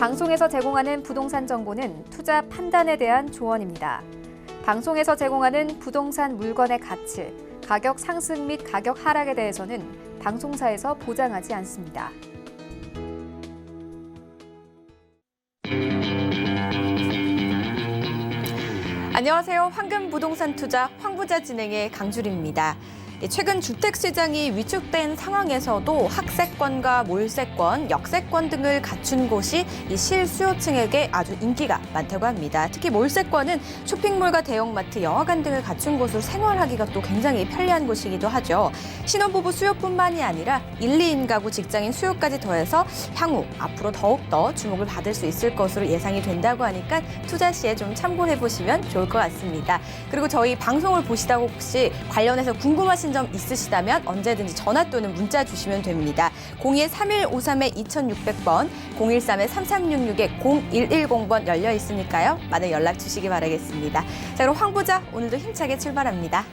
방송에서 제공하는 부동산 정보는 투자 판단에 대한 조언입니다. 방송에서 제공하는 부동산 물건의 가치, 가격 상승 및 가격 하락에 대해서는 방송사에서 보장하지 않습니다. 안녕하세요. 황금부동산 투자 황부자 진행의 강주리입니다. 최근 주택시장이 위축된 상황에서도 학세권과 몰세권, 역세권 등을 갖춘 곳이 이 실수요층에게 아주 인기가 많다고 합니다. 특히 몰세권은 쇼핑몰과 대형마트, 영화관 등을 갖춘 곳으로 생활하기가 또 굉장히 편리한 곳이기도 하죠. 신혼부부 수요뿐만이 아니라 1, 2인 가구 직장인 수요까지 더해서 향후 앞으로 더욱더 주목을 받을 수 있을 것으로 예상이 된다고 하니까 투자 시에 좀 참고해보시면 좋을 것 같습니다. 그리고 저희 방송을 보시다가 혹시 관련해서 궁금하신 점 있으시다면 언제든지 전화 또는 문자 주시면 됩니다. 02-3153-2600번, 013-3366-0110번 열려 있으니까요. 많은 연락 주시기 바라겠습니다. 자, 그럼 황부자 오늘도 힘차게 출발합니다.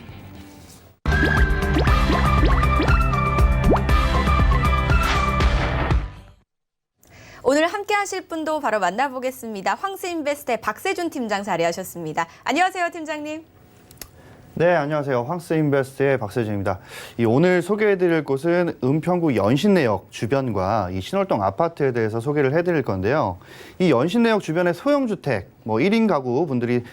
오늘 함께 하실 분도 바로 만나보겠습니다. 황스인베스트의 박세준 팀장 자리하셨습니다. 안녕하세요, 팀장님. 네, 안녕하세요. 황스인베스트의 박세준입니다. 오늘 소개해드릴 곳은 은평구 연신내역 주변과 이 신월동 아파트에 대해서 소개를 해드릴 건데요. 이 연신내역 주변의 소형주택, 1인 가구 분들이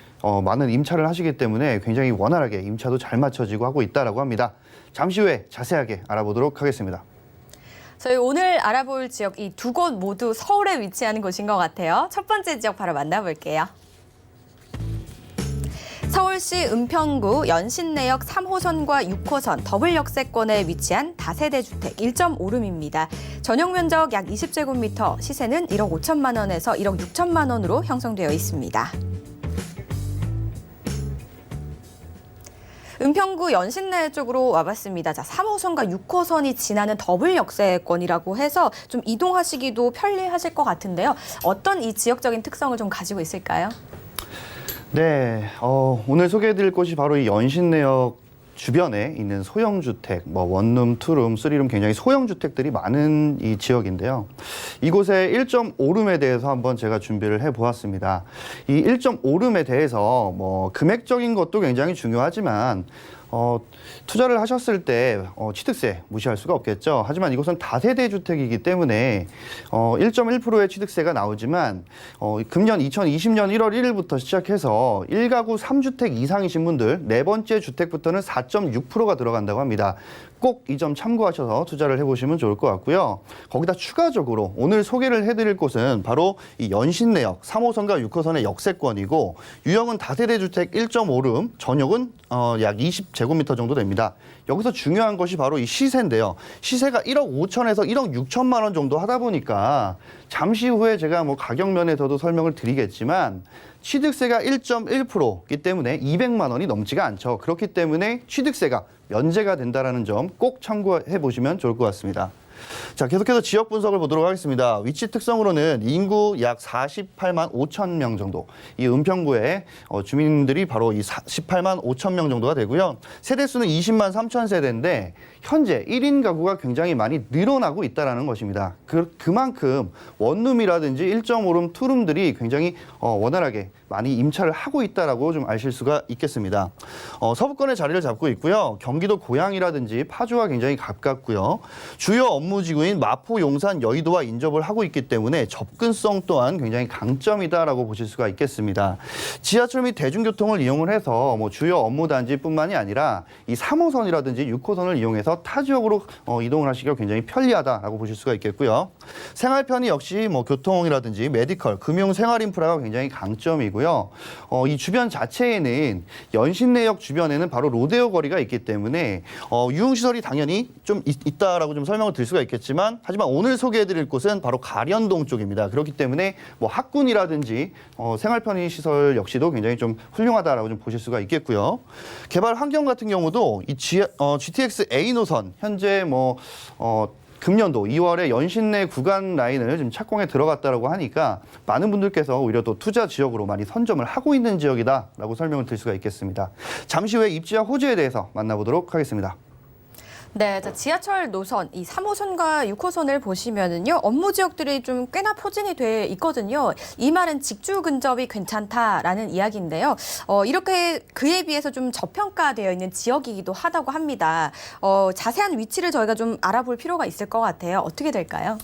많은 임차를 하시기 때문에 굉장히 원활하게 임차도 잘 맞춰지고 하고 있다고 합니다. 잠시 후에 자세하게 알아보도록 하겠습니다. 저희 오늘 알아볼 지역 이 두 곳 모두 서울에 위치하는 곳인 것 같아요. 첫 번째 지역 바로 만나볼게요. 서울시 은평구 연신내역 3호선과 6호선 더블 역세권에 위치한 다세대 주택 1.5룸입니다. 전용 면적 약 20제곱미터, 시세는 1억 5천만 원에서 1억 6천만 원으로 형성되어 있습니다. 은평구 연신내 쪽으로 와봤습니다. 자, 3호선과 6호선이 지나는 더블 역세권이라고 해서 좀 이동하시기도 편리하실 것 같은데요. 어떤 이 지역적인 특성을 좀 가지고 있을까요? 네, 오늘 소개해드릴 곳이 바로 이 연신내역 주변에 있는 소형주택, 원룸, 투룸, 쓰리룸 굉장히 소형주택들이 많은 이 지역인데요. 이곳의 1.5룸에 대해서 한번 제가 준비를 해보았습니다. 이 1.5룸에 대해서 금액적인 것도 굉장히 중요하지만 투자를 하셨을 때 취득세 무시할 수가 없겠죠. 하지만 이곳은 다세대 주택이기 때문에 1.1%의 취득세가 나오지만 금년 2020년 1월 1일부터 시작해서 1가구 3주택 이상이신 분들 네 번째 주택부터는 4.6%가 들어간다고 합니다. 꼭 이 점 참고하셔서 투자를 해보시면 좋을 것 같고요. 거기다 추가적으로 오늘 소개를 해드릴 곳은 바로 이 연신내역 3호선과 6호선의 역세권이고 유형은 다세대 주택 1.5룸, 전역은 약 20제곱미터 정도 됩니다. 여기서 중요한 것이 바로 이 시세인데요. 시세가 1억 5천에서 1억 6천만 원 정도 하다 보니까 잠시 후에 제가 가격 면에서도 설명을 드리겠지만 취득세가 1.1%이기 때문에 200만 원이 넘지가 않죠. 그렇기 때문에 취득세가 면제가 된다는 점 꼭 참고해 보시면 좋을 것 같습니다. 자, 계속해서 지역 분석을 보도록 하겠습니다. 위치 특성으로는 인구 약 48만 5천 명 정도. 이 은평구의 주민들이 바로 이 18만 5천 명 정도가 되고요. 세대수는 20만 3천 세대인데 현재 1인 가구가 굉장히 많이 늘어나고 있다는 것입니다. 그만큼 원룸이라든지 1.5룸, 투룸들이 굉장히 원활하게 많이 임차를 하고 있다라고 좀 아실 수가 있겠습니다. 서부권에 자리를 잡고 있고요. 경기도 고양이라든지 파주와 굉장히 가깝고요. 주요 업무지구인 마포, 용산, 여의도와 인접을 하고 있기 때문에 접근성 또한 굉장히 강점이다라고 보실 수가 있겠습니다. 지하철 및 대중교통을 이용을 해서 주요 업무단지뿐만이 아니라 이 3호선이라든지 6호선을 이용해서 타 지역으로 이동을 하시기가 굉장히 편리하다라고 보실 수가 있겠고요. 생활 편의 역시 교통이라든지 메디컬, 금융, 생활 인프라가 굉장히 강점이고요. 이 주변 자체에는 연신내역 주변에는 바로 로데오 거리가 있기 때문에 유흥시설이 당연히 좀 있다라고 좀 설명을 드릴 수가 있겠지만 하지만 오늘 소개해드릴 곳은 바로 가련동 쪽입니다. 그렇기 때문에 학군이라든지 생활 편의 시설 역시도 굉장히 좀 훌륭하다라고 좀 보실 수가 있겠고요. 개발 환경 같은 경우도 이 GTX A 노선 현재 금년도 2월에 연신내 구간 라인을 지금 착공에 들어갔다라고 하니까 많은 분들께서 오히려 또 투자 지역으로 많이 선점을 하고 있는 지역이다라고 설명을 드릴 수가 있겠습니다. 잠시 후에 입지와 호재에 대해서 만나보도록 하겠습니다. 네, 자, 지하철 노선, 이 3호선과 6호선을 보시면은요, 업무 지역들이 좀 꽤나 포진이 돼 있거든요. 이 말은 직주 근접이 괜찮다라는 이야기인데요. 이렇게 그에 비해서 좀 저평가되어 있는 지역이기도 하다고 합니다. 자세한 위치를 저희가 좀 알아볼 필요가 있을 것 같아요. 어떻게 될까요?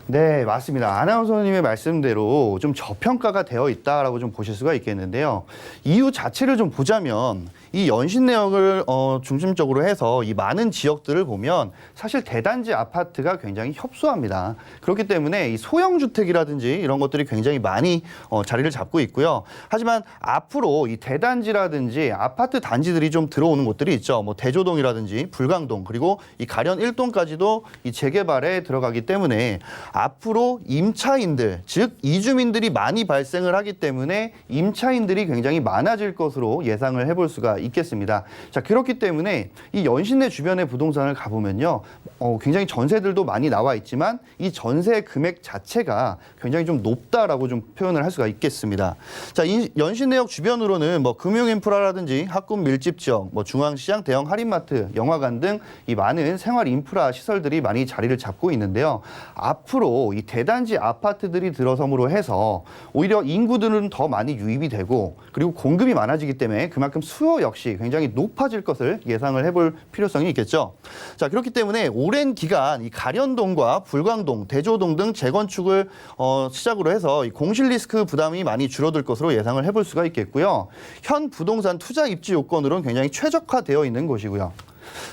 네, 맞습니다. 아나운서님의 말씀대로 좀 저평가가 되어 있다라고 좀 보실 수가 있겠는데요. 이유 자체를 좀 보자면 이 연신내역을 중심적으로 해서 이 많은 지역들을 보면 사실 대단지 아파트가 굉장히 협소합니다. 그렇기 때문에 이 소형 주택이라든지 이런 것들이 굉장히 많이 자리를 잡고 있고요. 하지만 앞으로 이 대단지라든지 아파트 단지들이 좀 들어오는 곳들이 있죠. 뭐 대조동이라든지 불광동 그리고 이 가련 1동까지도 이 재개발에 들어가기 때문에 앞으로 임차인들, 즉 이주민들이 많이 발생을 하기 때문에 임차인들이 굉장히 많아질 것으로 예상을 해볼 수가 있겠습니다. 자, 그렇기 때문에 이 연신내 주변의 부동산을 가보면요. 굉장히 전세들도 많이 나와 있지만 이 전세 금액 자체가 굉장히 좀 높다라고 좀 표현을 할 수가 있겠습니다. 자, 이 연신내역 주변으로는 뭐 금융인프라라든지 학군 밀집 지역, 뭐 중앙시장, 대형 할인마트, 영화관 등 이 많은 생활 인프라 시설들이 많이 자리를 잡고 있는데요. 앞으로 이 대단지 아파트들이 들어섬으로 해서 오히려 인구들은 더 많이 유입이 되고 그리고 공급이 많아지기 때문에 그만큼 수요 역시 굉장히 높아질 것을 예상을 해볼 필요성이 있겠죠. 자, 그렇기 때문에 오랜 기간 이 가련동과 불광동, 대조동 등 재건축을 시작으로 해서 이 공실 리스크 부담이 많이 줄어들 것으로 예상을 해볼 수가 있겠고요. 현 부동산 투자 입지 요건으로는 굉장히 최적화되어 있는 곳이고요.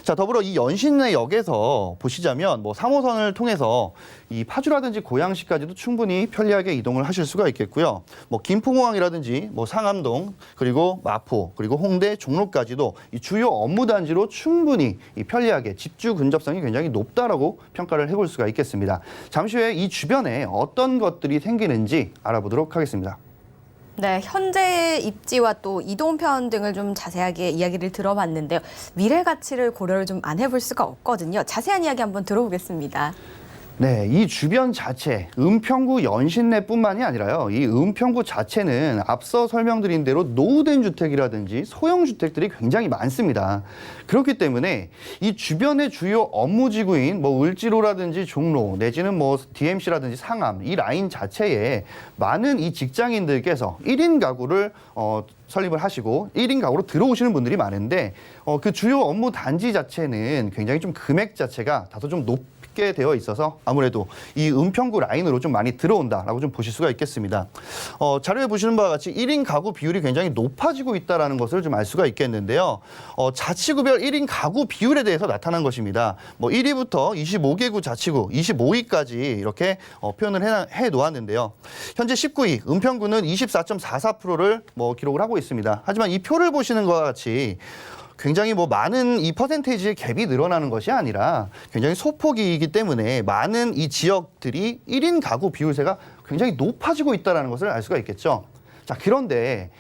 자, 더불어 이 연신내역에서 보시자면 뭐 3호선을 통해서 이 파주라든지 고양시까지도 충분히 편리하게 이동을 하실 수가 있겠고요. 뭐 김포공항이라든지 뭐 상암동 그리고 마포 그리고 홍대 종로까지도 이 주요 업무 단지로 충분히 이 편리하게 집주 근접성이 굉장히 높다라고 평가를 해볼 수가 있겠습니다. 잠시 후에 이 주변에 어떤 것들이 생기는지 알아보도록 하겠습니다. 네, 현재의 입지와 또 이동편 등을 좀 자세하게 이야기를 들어봤는데요. 미래 가치를 고려를 좀 안 해볼 수가 없거든요. 자세한 이야기 한번 들어보겠습니다. 네, 이 주변 자체, 은평구 연신내뿐만이 아니라요. 이 은평구 자체는 앞서 설명드린 대로 노후된 주택이라든지 소형 주택들이 굉장히 많습니다. 그렇기 때문에 이 주변의 주요 업무지구인 뭐 을지로라든지 종로 내지는 뭐 DMC라든지 상암 이 라인 자체에 많은 이 직장인들께서 1인 가구를 설립을 하시고 1인 가구로 들어오시는 분들이 많은데 그 주요 업무 단지 자체는 굉장히 좀 금액 자체가 다소 좀 높게 되어 있어서 아무래도 이 은평구 라인으로 좀 많이 들어온다라고 좀 보실 수가 있겠습니다. 자료에 보시는 바와 같이 1인 가구 비율이 굉장히 높아지고 있다는 것을 좀 알 수가 있겠는데요. 자치구별 1인 가구 비율에 대해서 나타난 것입니다. 뭐 1위부터 25개구 자치구, 25위까지 이렇게 표현을 해 놓았는데요. 현재 19위 은평구는 24.44%를 뭐 기록을 하고 있습니다. 하지만 이 표를 보시는 것과 같이 굉장히 뭐 많은 이 퍼센테이지의 갭이 늘어나는 것이 아니라 굉장히 소폭이기 때문에 많은 이 지역들이 1인 가구 비율세가 굉장히 높아지고 있다는 것을 알 수가 있겠죠. 자, 그런데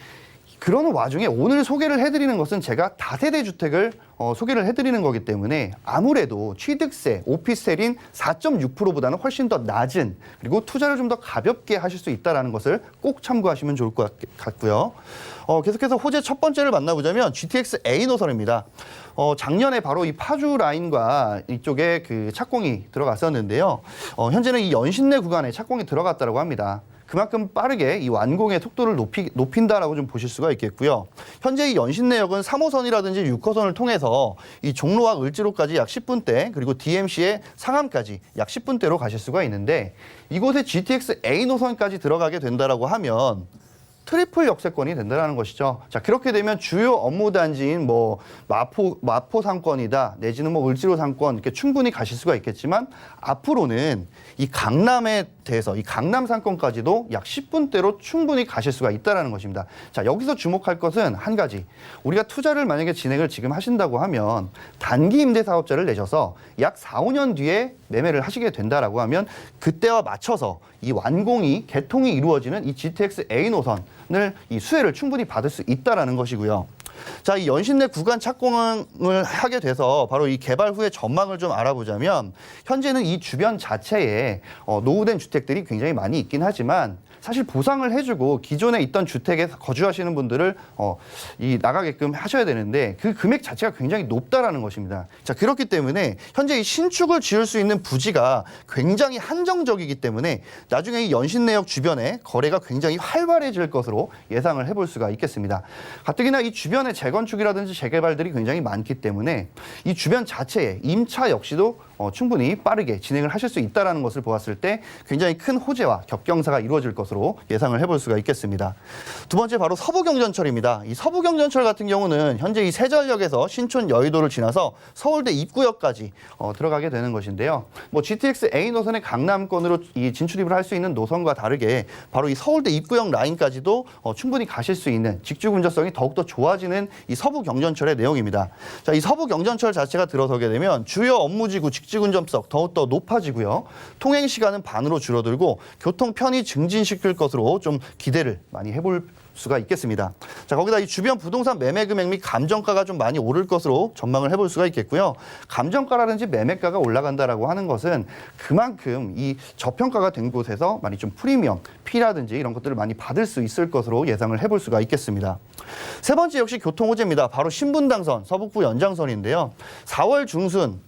그런 와중에 오늘 소개를 해드리는 것은 제가 다세대 주택을 소개를 해드리는 거기 때문에 아무래도 취득세, 오피스텔인 4.6%보다는 훨씬 더 낮은 그리고 투자를 좀 더 가볍게 하실 수 있다는 것을 꼭 참고하시면 좋을 것 같고요. 계속해서 호재 첫 번째를 만나보자면 GTX A 노선입니다. 작년에 바로 이 파주 라인과 이쪽에 그 착공이 들어갔었는데요. 현재는 이 연신내 구간에 착공이 들어갔다고 합니다. 그만큼 빠르게 이 완공의 속도를 높인다라고 좀 보실 수가 있겠고요. 현재 이 연신내역은 3호선이라든지 6호선을 통해서 이 종로와 을지로까지 약 10분대 그리고 DMC의 상암까지 약 10분대로 가실 수가 있는데 이곳에 GTX A 노선까지 들어가게 된다라고 하면 트리플 역세권이 된다는 것이죠. 자, 그렇게 되면 주요 업무 단지인 뭐 마포 상권이다 내지는 뭐 을지로 상권 이렇게 충분히 가실 수가 있겠지만 앞으로는 이 강남에 대해서 이 강남 상권까지도 약 10분대로 충분히 가실 수가 있다는 것입니다. 자, 여기서 주목할 것은 한 가지. 우리가 투자를 만약에 진행을 지금 하신다고 하면 단기 임대 사업자를 내셔서 약 4, 5년 뒤에 매매를 하시게 된다라고 하면 그때와 맞춰서 이 완공이 개통이 이루어지는 이 GTX A 노선을 이 수혜를 충분히 받을 수 있다라는 것이고요. 자, 이 연신내 구간 착공을 하게 돼서 바로 이 개발 후의 전망을 좀 알아보자면 현재는 이 주변 자체에 노후된 주택들이 굉장히 많이 있긴 하지만 사실 보상을 해주고 기존에 있던 주택에 거주하시는 분들을 나가게끔 하셔야 되는데 그 금액 자체가 굉장히 높다라는 것입니다. 자, 그렇기 때문에 현재 이 신축을 지을 수 있는 부지가 굉장히 한정적이기 때문에 나중에 이 연신내역 주변에 거래가 굉장히 활발해질 것으로 예상을 해볼 수가 있겠습니다. 가뜩이나 이 주변에 재건축이라든지 재개발들이 굉장히 많기 때문에 이 주변 자체에 임차 역시도 충분히 빠르게 진행을 하실 수 있다는 것을 보았을 때 굉장히 큰 호재와 겹경사가 이루어질 것으로 예상을 해볼 수가 있겠습니다. 두 번째 바로 서부경전철입니다. 이 서부경전철 같은 경우는 현재 이 세전역에서 신촌 여의도를 지나서 서울대 입구역까지 들어가게 되는 것인데요. 뭐 GTX A 노선의 강남권으로 이 진출입을 할 수 있는 노선과 다르게 바로 이 서울대 입구역 라인까지도 충분히 가실 수 있는 직주 근접성이 더욱더 좋아지는 이 서부경전철의 내용입니다. 자, 이 서부경전철 자체가 들어서게 되면 주요 업무지구 직주 근접성 더욱더 높아지고요. 통행 시간은 반으로 줄어들고 교통 편의 증진시킬 것으로 좀 기대를 많이 해볼 수가 있겠습니다. 자, 거기다 이 주변 부동산 매매 금액 및 감정가가 좀 많이 오를 것으로 전망을 해볼 수가 있겠고요. 감정가라든지 매매가가 올라간다라고 하는 것은 그만큼 이 저평가가 된 곳에서 많이 좀 프리미엄, 피라든지 이런 것들을 많이 받을 수 있을 것으로 예상을 해볼 수가 있겠습니다. 세 번째 역시 교통 호재입니다. 바로 신분당선, 서북부 연장선인데요. 4월 중순,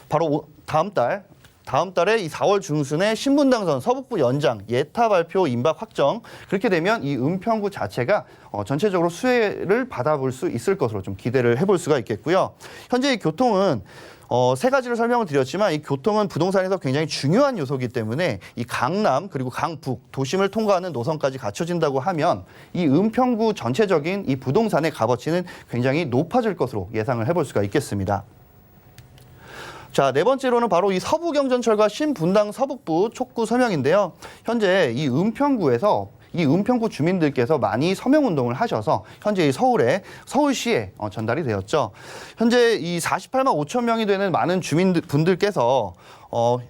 바로 다음 달에 이 4월 중순에 신분당선 서북부 연장 예타 발표 임박 확정, 그렇게 되면 이 은평구 자체가 전체적으로 수혜를 받아볼 수 있을 것으로 좀 기대를 해볼 수가 있겠고요. 현재 이 교통은 세 가지를 설명을 드렸지만 이 교통은 부동산에서 굉장히 중요한 요소이기 때문에 이 강남 그리고 강북 도심을 통과하는 노선까지 갖춰진다고 하면 이 은평구 전체적인 이 부동산의 값어치는 굉장히 높아질 것으로 예상을 해볼 수가 있겠습니다. 자, 네 번째로는 바로 이 서부경전철과 신분당 서북부 촉구 서명인데요. 현재 이 은평구에서 이 은평구 주민들께서 많이 서명운동을 하셔서 현재 이 서울시에 전달이 되었죠. 현재 이 48만 5천 명이 되는 많은 주민분들께서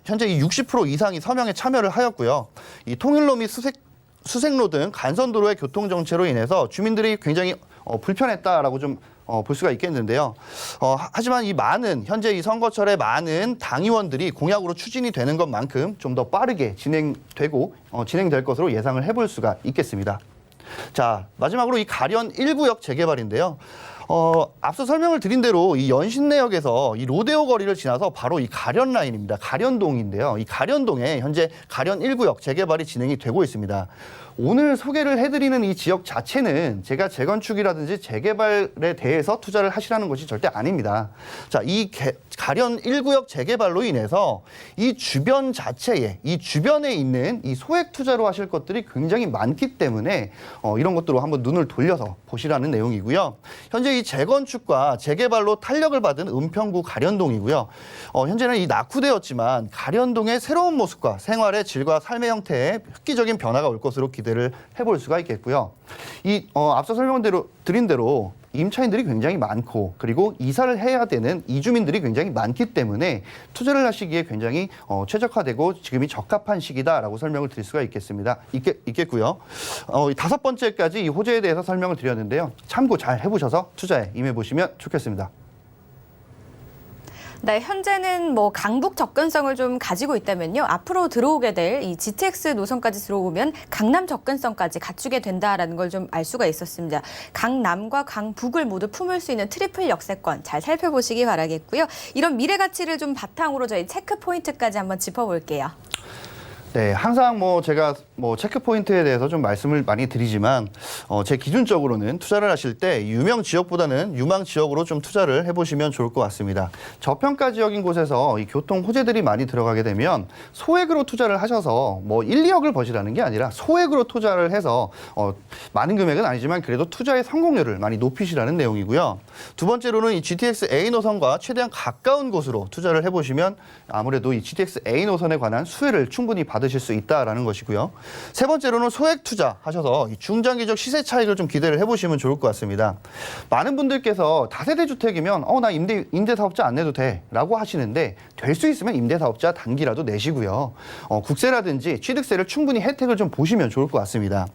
현재 이 60% 이상이 서명에 참여를 하였고요. 이 통일로 및 수색로 등 간선도로의 교통정체로 인해서 주민들이 굉장히 불편했다라고 좀 볼 수가 있겠는데요. 하지만 현재 이 선거철에 많은 당의원들이 공약으로 추진이 되는 것만큼 좀 더 빠르게 진행될 것으로 예상을 해볼 수가 있겠습니다. 자, 마지막으로 이 가련 1구역 재개발인데요. 앞서 설명을 드린 대로 이 연신내역에서 이 로데오 거리를 지나서 바로 이 가련 라인입니다. 가련동인데요. 이 가련동에 현재 가련 1구역 재개발이 진행이 되고 있습니다. 오늘 소개를 해드리는 이 지역 자체는 제가 재건축이라든지 재개발에 대해서 투자를 하시라는 것이 절대 아닙니다. 자, 이 가련 1구역 재개발로 인해서 이 주변 자체에, 이 주변에 있는 이 소액 투자로 하실 것들이 굉장히 많기 때문에 이런 것들로 한번 눈을 돌려서 보시라는 내용이고요. 현재 이 재건축과 재개발로 탄력을 받은 은평구 가련동이고요. 현재는 이 낙후되었지만 가련동의 새로운 모습과 생활의 질과 삶의 형태에 획기적인 변화가 올 것으로 기대를 해볼 수가 있겠고요. 앞서 설명드린 대로 임차인들이 굉장히 많고 그리고 이사를 해야 되는 이주민들이 굉장히 많기 때문에 투자를 하시기에 굉장히 최적화되고 지금이 적합한 시기다라고 설명을 드릴 수가 있겠고요. 다섯 번째까지 이 호재에 대해서 설명을 드렸는데요. 참고 잘 해보셔서 투자에 임해보시면 좋겠습니다. 네, 현재는 뭐 강북 접근성을 좀 가지고 있다면요. 앞으로 들어오게 될 이 GTX 노선까지 들어오면 강남 접근성까지 갖추게 된다라는 걸 좀 알 수가 있었습니다. 강남과 강북을 모두 품을 수 있는 트리플 역세권 잘 살펴보시기 바라겠고요. 이런 미래 가치를 좀 바탕으로 저희 체크 포인트까지 한번 짚어볼게요. 네, 항상 제가 체크 포인트에 대해서 좀 말씀을 많이 드리지만 제 기준적으로는 투자를 하실 때 유명 지역보다는 유망 지역으로 좀 투자를 해보시면 좋을 것 같습니다. 저평가 지역인 곳에서 이 교통 호재들이 많이 들어가게 되면 소액으로 투자를 하셔서 1, 2억을 버시라는 게 아니라 소액으로 투자를 해서 많은 금액은 아니지만 그래도 투자의 성공률을 많이 높이시라는 내용이고요. 두 번째로는 이 GTX A 노선과 최대한 가까운 곳으로 투자를 해보시면 아무래도 이 GTX A 노선에 관한 수혜를 충분히 받으실 수 있다라는 것이고요. 세 번째로는 소액 투자하셔서 중장기적 시세 차익을 좀 기대를 해보시면 좋을 것 같습니다. 많은 분들께서 다세대 주택이면 나 임대사업자 안 내도 돼 라고 하시는데 될 수 있으면 임대사업자 단기라도 내시고요. 국세라든지 취득세를 충분히 혜택을 좀 보시면 좋을 것 같습니다.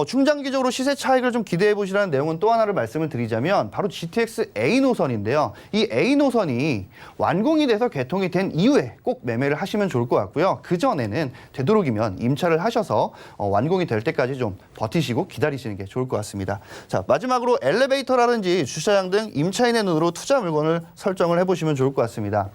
중장기적으로 시세 차익을 좀 기대해 보시라는 내용은 또 하나를 말씀을 드리자면 바로 GTX A 노선인데요. 이 A 노선이 완공이 돼서 개통이 된 이후에 꼭 매매를 하시면 좋을 것 같고요. 그전에는 되도록이면 임차를 하셔서 완공이 될 때까지 좀 버티시고 기다리시는 게 좋을 것 같습니다. 자, 마지막으로 엘리베이터라든지 주차장 등 임차인의 눈으로 투자 물건을 설정을 해보시면 좋을 것 같습니다.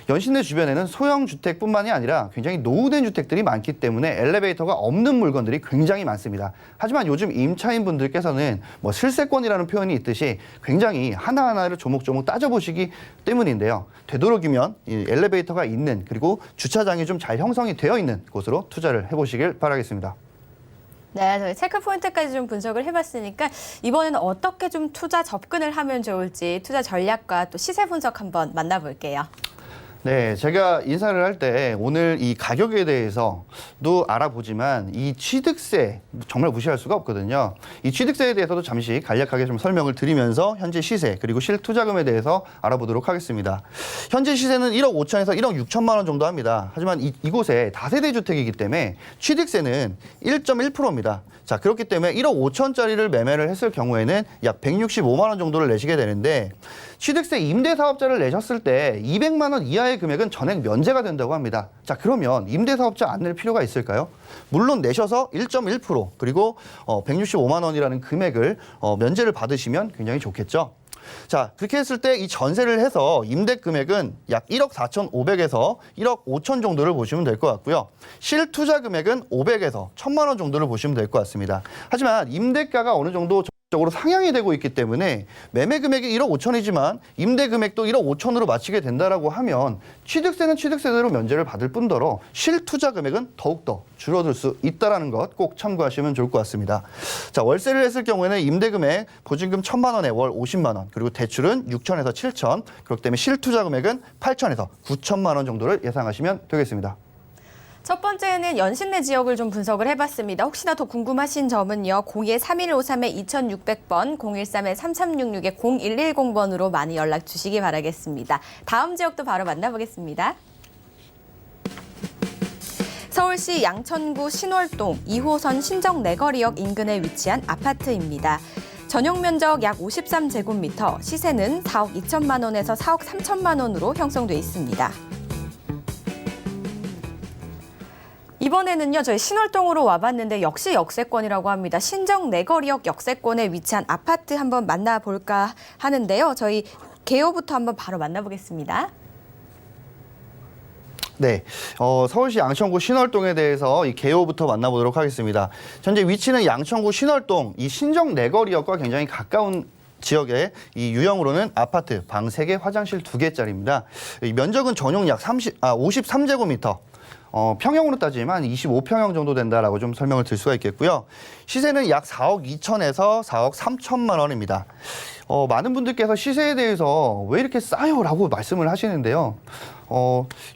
연신내 주변에는 소형 주택뿐만이 아니라 굉장히 노후된 주택들이 많기 때문에 엘리베이터가 없는 물건들이 굉장히 많습니다. 하지만 요즘 임차인 분들께서는 뭐 실세권이라는 표현이 있듯이 굉장히 하나하나를 조목조목 따져보시기 때문인데요. 되도록이면 이 엘리베이터가 있는 그리고 주차장이 좀 잘 형성이 되어 있는 곳으로 투자를 해보시길 바라겠습니다. 네, 저희 체크 포인트까지 좀 분석을 해봤으니까 이번에는 어떻게 좀 투자 접근을 하면 좋을지 투자 전략과 또 시세 분석 한번 만나볼게요. 네, 제가 인사를 할 때 오늘 이 가격에 대해서도 알아보지만 이 취득세 정말 무시할 수가 없거든요. 이 취득세에 대해서도 잠시 간략하게 좀 설명을 드리면서 현재 시세 그리고 실투자금에 대해서 알아보도록 하겠습니다. 현재 시세는 1억 5천에서 1억 6천만 원 정도 합니다. 하지만 이곳에 다세대 주택이기 때문에 취득세는 1.1%입니다. 자, 그렇기 때문에 1억 5천짜리를 매매를 했을 경우에는 약 165만 원 정도를 내시게 되는데 취득세 임대사업자를 내셨을 때 200만 원 이하의 금액은 전액 면제가 된다고 합니다. 자, 그러면 임대사업자 안 낼 필요가 있을까요? 물론 내셔서 1.1% 그리고 165만 원이라는 금액을 면제를 받으시면 굉장히 좋겠죠. 자, 그렇게 했을 때 이 전세를 해서 임대 금액은 약 1억 4,500에서 1억 5천 정도를 보시면 될 것 같고요. 실투자 금액은 500에서 1,000만 원 정도를 보시면 될 것 같습니다. 하지만 임대가가 어느 정도 적으로 상향이 되고 있기 때문에 매매 금액이 1억 5천이지만 임대 금액도 1억 5천으로 맞추게 된다라고 하면 취득세는 취득세대로 면제를 받을 뿐더러 실투자 금액은 더욱더 줄어들 수 있다는 것 꼭 참고하시면 좋을 것 같습니다. 자, 월세를 했을 경우에는 임대 금액 보증금 1,000만 원에 월 50만 원 그리고 대출은 6천에서 7천 그렇기 때문에 실투자 금액은 8천에서 9천만 원 정도를 예상하시면 되겠습니다. 첫 번째는 연신내 지역을 좀 분석을 해봤습니다. 혹시나 더 궁금하신 점은요. 02-3153-2600번, 013-3366-0110번으로 많이 연락 주시기 바라겠습니다. 다음 지역도 바로 만나보겠습니다. 서울시 양천구 신월동 2호선 신정내거리역 인근에 위치한 아파트입니다. 전용 면적 약 53제곱미터, 시세는 4억 2천만 원에서 4억 3천만 원으로 형성돼 있습니다. 이번에는요, 저희 신월동으로 와봤는데 역시 역세권이라고 합니다. 신정내거리역 역세권에 위치한 아파트 한번 만나볼까 하는데요. 저희 개요부터 한번 바로 만나보겠습니다. 네, 서울시 양천구 신월동에 대해서 이 개요부터 만나보도록 하겠습니다. 현재 위치는 양천구 신월동 이 신정내거리역과 굉장히 가까운 지역의 이 유형으로는 아파트 방 3개, 화장실 2개짜리입니다. 이 면적은 전용 약 53제곱미터. 평형으로 따지면 25평형 정도 된다라고 좀 설명을 드릴 수가 있겠고요. 시세는 약 4억 2천에서 4억 3천만 원입니다. 많은 분들께서 시세에 대해서 왜 이렇게 싸요라고 말씀을 하시는데요.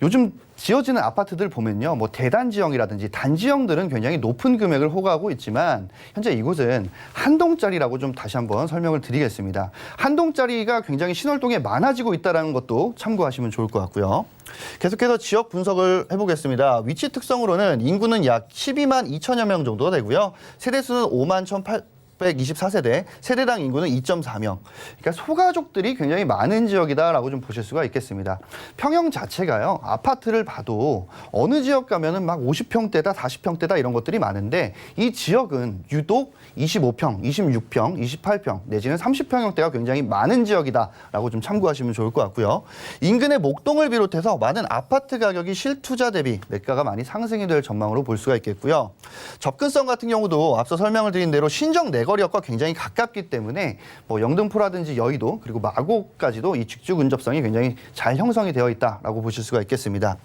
요즘 지어지는 아파트들 보면요, 뭐 대단지형이라든지 단지형들은 굉장히 높은 금액을 호가하고 있지만 현재 이곳은 한 동짜리라고 좀 다시 한번 설명을 드리겠습니다. 한 동짜리가 굉장히 신월동에 많아지고 있다는 것도 참고하시면 좋을 것 같고요. 계속해서 지역 분석을 해보겠습니다. 위치 특성으로는 인구는 약 12만 2천여 명 정도 되고요. 세대수는 5만 1,824세대, 세대당 인구는 2.4명. 그러니까 소가족들이 굉장히 많은 지역이다라고 좀 보실 수가 있겠습니다. 평형 자체가요, 아파트를 봐도 어느 지역 가면은 막 50평대다, 40평대다 이런 것들이 많은데 이 지역은 유독 25평, 26평, 28평 내지는 30평형대가 굉장히 많은 지역이다라고 좀 참고하시면 좋을 것 같고요. 인근의 목동을 비롯해서 많은 아파트 가격이 실투자 대비 매가가 많이 상승이 될 전망으로 볼 수가 있겠고요. 접근성 같은 경우도 앞서 설명을 드린 대로 신정 내거리역과 굉장히 가깝기 때문에 뭐 영등포라든지 여의도 그리고 마곡까지도 이 직주 근접성이 굉장히 잘 형성이 되어 있다라고 보실 수가 있겠습니다.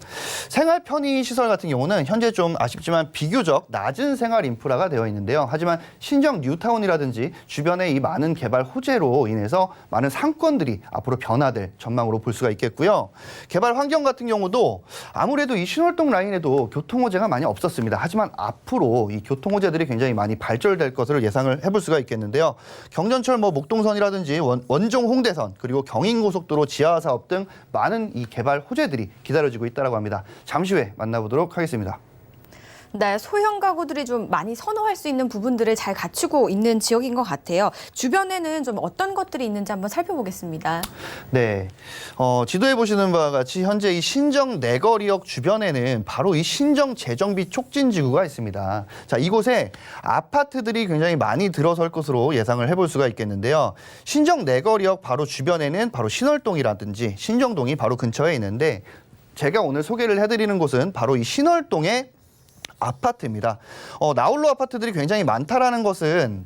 생활 편의 시설 같은 경우는 현재 좀 아쉽지만 비교적 낮은 생활 인프라가 되어 있는데요. 하지만 신정 뉴타운이라든지 주변의 이 많은 개발 호재로 인해서 많은 상권들이 앞으로 변화될 전망으로 볼 수가 있겠고요. 개발 환경 같은 경우도 아무래도 이 신월동 라인에도 교통 호재가 많이 없었습니다. 하지만 앞으로 이 교통 호재들이 굉장히 많이 발전될 것으로 예상을 해볼 수가 있겠는데요. 경전철 목동선이라든지 원종 홍대선 그리고 경인고속도로 지하 사업 등 많은 이 개발 호재들이 기다려지고 있다고 합니다. 잠시 후에 만나보도록 하겠습니다. 네, 소형 가구들이 좀 많이 선호할 수 있는 부분들을 잘 갖추고 있는 지역인 것 같아요. 주변에는 좀 어떤 것들이 있는지 한번 살펴보겠습니다. 네, 지도에 보시는 바와 같이 현재 이 신정 내거리역 주변에는 바로 이 신정 재정비 촉진지구가 있습니다. 자, 이곳에 아파트들이 굉장히 많이 들어설 것으로 예상을 해볼 수가 있겠는데요. 신정 내거리역 바로 주변에는 바로 신월동이라든지 신정동이 바로 근처에 있는데 제가 오늘 소개를 해드리는 곳은 바로 이 신월동의 아파트입니다. 나홀로 아파트들이 굉장히 많다라는 것은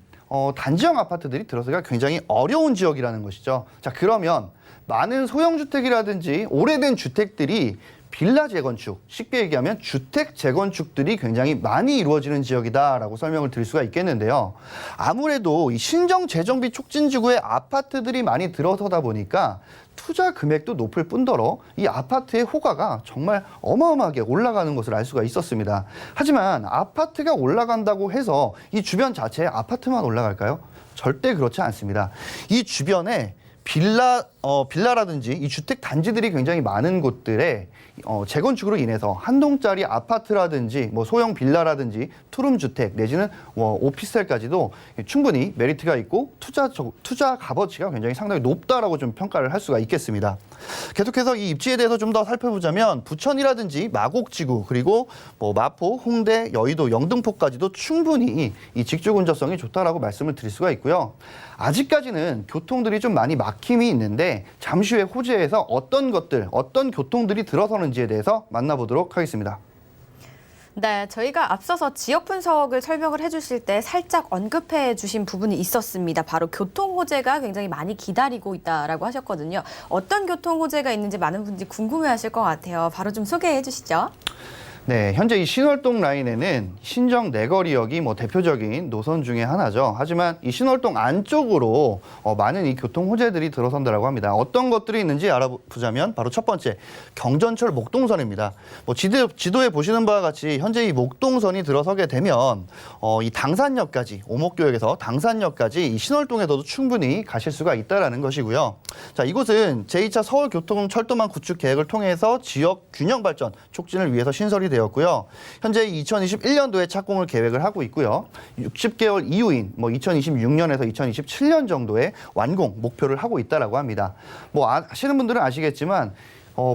단지형 아파트들이 들어서기가 굉장히 어려운 지역이라는 것이죠. 자, 그러면 많은 소형주택이라든지 오래된 주택들이 빌라 재건축, 쉽게 얘기하면 주택 재건축들이 굉장히 많이 이루어지는 지역이다라고 설명을 드릴 수가 있겠는데요. 아무래도 이 신정 재정비 촉진지구에 아파트들이 많이 들어서다 보니까 투자 금액도 높을 뿐더러 이 아파트의 호가가 정말 어마어마하게 올라가는 것을 알 수가 있었습니다. 하지만 아파트가 올라간다고 해서 이 주변 자체에 아파트만 올라갈까요? 절대 그렇지 않습니다. 이 주변에 빌라라든지 이 주택 단지들이 굉장히 많은 곳들에 재건축으로 인해서 한 동짜리 아파트라든지 뭐 소형 빌라라든지 투룸 주택 내지는 오피스텔까지도 충분히 메리트가 있고 투자 값어치가 굉장히 상당히 높다라고 좀 평가를 할 수가 있겠습니다. 계속해서 이 입지에 대해서 좀 더 살펴보자면 부천이라든지 마곡지구 그리고 뭐 마포, 홍대, 여의도, 영등포까지도 충분히 이 직주 근접성이 좋다라고 말씀을 드릴 수가 있고요. 아직까지는 교통들이 좀 많이 막힘이 있는데 잠시 후에 호재에서 어떤 교통들이 들어서는지에 대해서 만나보도록 하겠습니다. 네, 저희가 앞서서 지역 분석을 설명을 해주실 때 살짝 언급해 주신 부분이 있었습니다. 바로 교통 호재가 굉장히 많이 기다리고 있다라고 하셨거든요. 어떤 교통 호재가 있는지 많은 분들이 궁금해하실 것 같아요. 바로 좀 소개해 주시죠. 네, 현재 이 신월동 라인에는 신정 내거리역이 뭐 대표적인 노선 중에 하나죠. 하지만 이 신월동 안쪽으로 많은 이 교통 호재들이 들어선다라고 합니다. 어떤 것들이 있는지 알아보자면 바로 첫 번째 경전철 목동선입니다. 뭐 지도에 보시는 바와 같이 현재 이 목동선이 들어서게 되면 이 당산역까지 오목교역에서 당산역까지 이 신월동에서도 충분히 가실 수가 있다라는 것이고요. 자, 이곳은 제2차 서울교통철도망 구축 계획을 통해서 지역 균형 발전 촉진을 위해서 신설이 되었고요. 현재 2021년도에 착공을 계획을 하고 있고요. 60개월 이후인 2026년에서 2027년 정도에 완공 목표를 하고 있다라고 합니다. 뭐 아시는 분들은 아시겠지만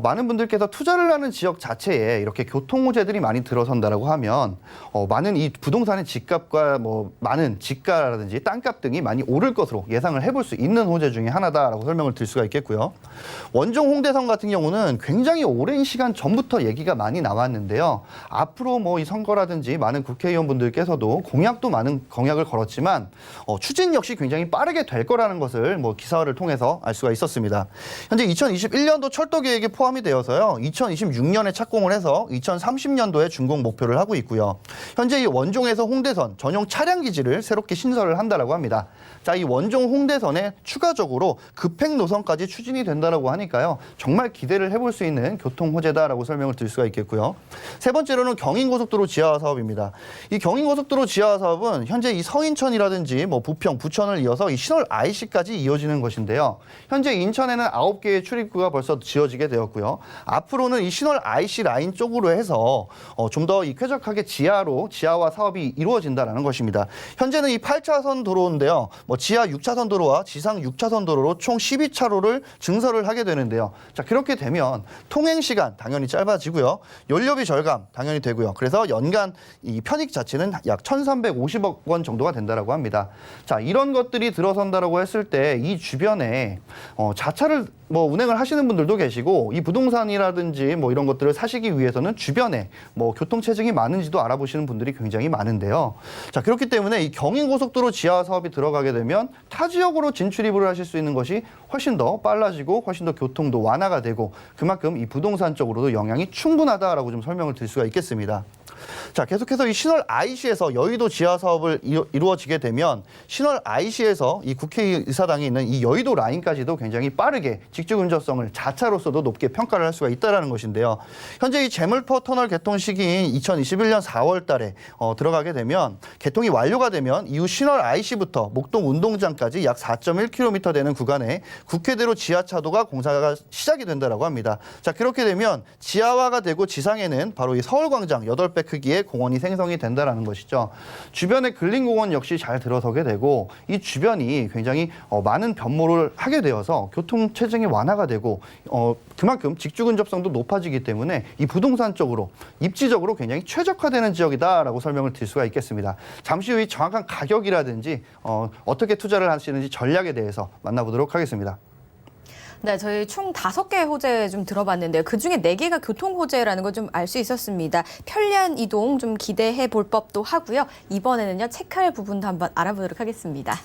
많은 분들께서 투자를 하는 지역 자체에 이렇게 교통 호재들이 많이 들어선다라고 하면 많은 이 부동산의 집값과 많은 지가라든지 땅값 등이 많이 오를 것으로 예상을 해볼 수 있는 호재 중에 하나다라고 설명을 드릴 수가 있겠고요. 원종 홍대선 같은 경우는 굉장히 오랜 시간 전부터 얘기가 많이 나왔는데요. 앞으로 이 선거라든지 많은 국회의원분들께서도 많은 공약을 걸었지만 추진 역시 굉장히 빠르게 될 거라는 것을 기사를 통해서 알 수가 있었습니다. 현재 2021년도 철도 계획에 포함이 되어서요. 2026년에 착공을 해서 2030년도에 준공 목표를 하고 있고요. 현재 이 원종에서 홍대선 전용 차량 기지를 새롭게 신설을 한다라고 합니다. 자, 이 원종 홍대선에 추가적으로 급행 노선까지 추진이 된다라고 하니까요. 정말 기대를 해볼 수 있는 교통 호재다라고 설명을 드릴 수가 있겠고요. 세 번째로는 경인고속도로 지하 사업입니다. 이 경인고속도로 지하 사업은 현재 이 서인천이라든지 부평, 부천을 이어서 이 신월 IC까지 이어지는 것인데요. 현재 인천에는 9개의 출입구가 벌써 지어지게 되었고요. 앞으로는 이 신월 IC 라인 쪽으로 해서 좀 더 이 쾌적하게 지하와 사업이 이루어진다는 것입니다. 현재는 이 8차선 도로인데요. 지하 6차선 도로와 지상 6차선 도로로 총 12차로를 증설을 하게 되는데요. 자, 그렇게 되면 통행 시간 당연히 짧아지고요. 연료비 절감 당연히 되고요. 그래서 연간 이 편익 자체는 약 1,350억 원 정도가 된다라고 합니다. 자, 이런 것들이 들어선다라고 했을 때 이 주변에 자차를 운행을 하시는 분들도 계시고 이 부동산이라든지 이런 것들을 사시기 위해서는 주변에 교통체증이 많은지도 알아보시는 분들이 굉장히 많은데요. 자, 그렇기 때문에 이 경인고속도로 지하 사업이 들어가게 되면 타 지역으로 진출입을 하실 수 있는 것이 훨씬 더 빨라지고 훨씬 더 교통도 완화가 되고 그만큼 이 부동산 쪽으로도 영향이 충분하다라고 좀 설명을 드릴 수가 있겠습니다. 자, 계속해서 이 신월 IC에서 여의도 지하 사업을 이루어지게 되면 신월 IC에서 이 국회의사당에 있는 이 여의도 라인까지도 굉장히 빠르게 직주 근접성을 자차로서도 높게 평가를 할 수가 있다는 것인데요. 현재 이 제물포 터널 개통 시기인 2021년 4월 달에 들어가게 되면 개통이 완료가 되면 이후 신월 IC부터 목동 운동장까지 약 4.1km 되는 구간에 국회대로 지하차도가 공사가 시작이 된다라고 합니다. 자, 그렇게 되면 지하화가 되고 지상에는 바로 이 서울광장 8배 크기의 공원이 생성이 된다라는 것이죠. 주변의 근린공원 역시 잘 들어서게 되고 이 주변이 굉장히 많은 변모를 하게 되어서 교통 체증이 완화가 되고 그만큼 직주 근접성도 높아지기 때문에 이 부동산 쪽으로 입지적으로 굉장히 최적화되는 지역이다라고 설명을 드릴 수가 있겠습니다. 잠시 후 이 정확한 가격이라든지 어떻게 투자를 하시는지 전략에 대해서 만나보도록 하겠습니다. 네, 저희 총 5개 호재 좀 들어봤는데요. 그중에 4개가 교통 호재라는 걸 좀 알 수 있었습니다. 편리한 이동 좀 기대해 볼 법도 하고요. 이번에는요, 체크할 부분도 한번 알아보도록 하겠습니다.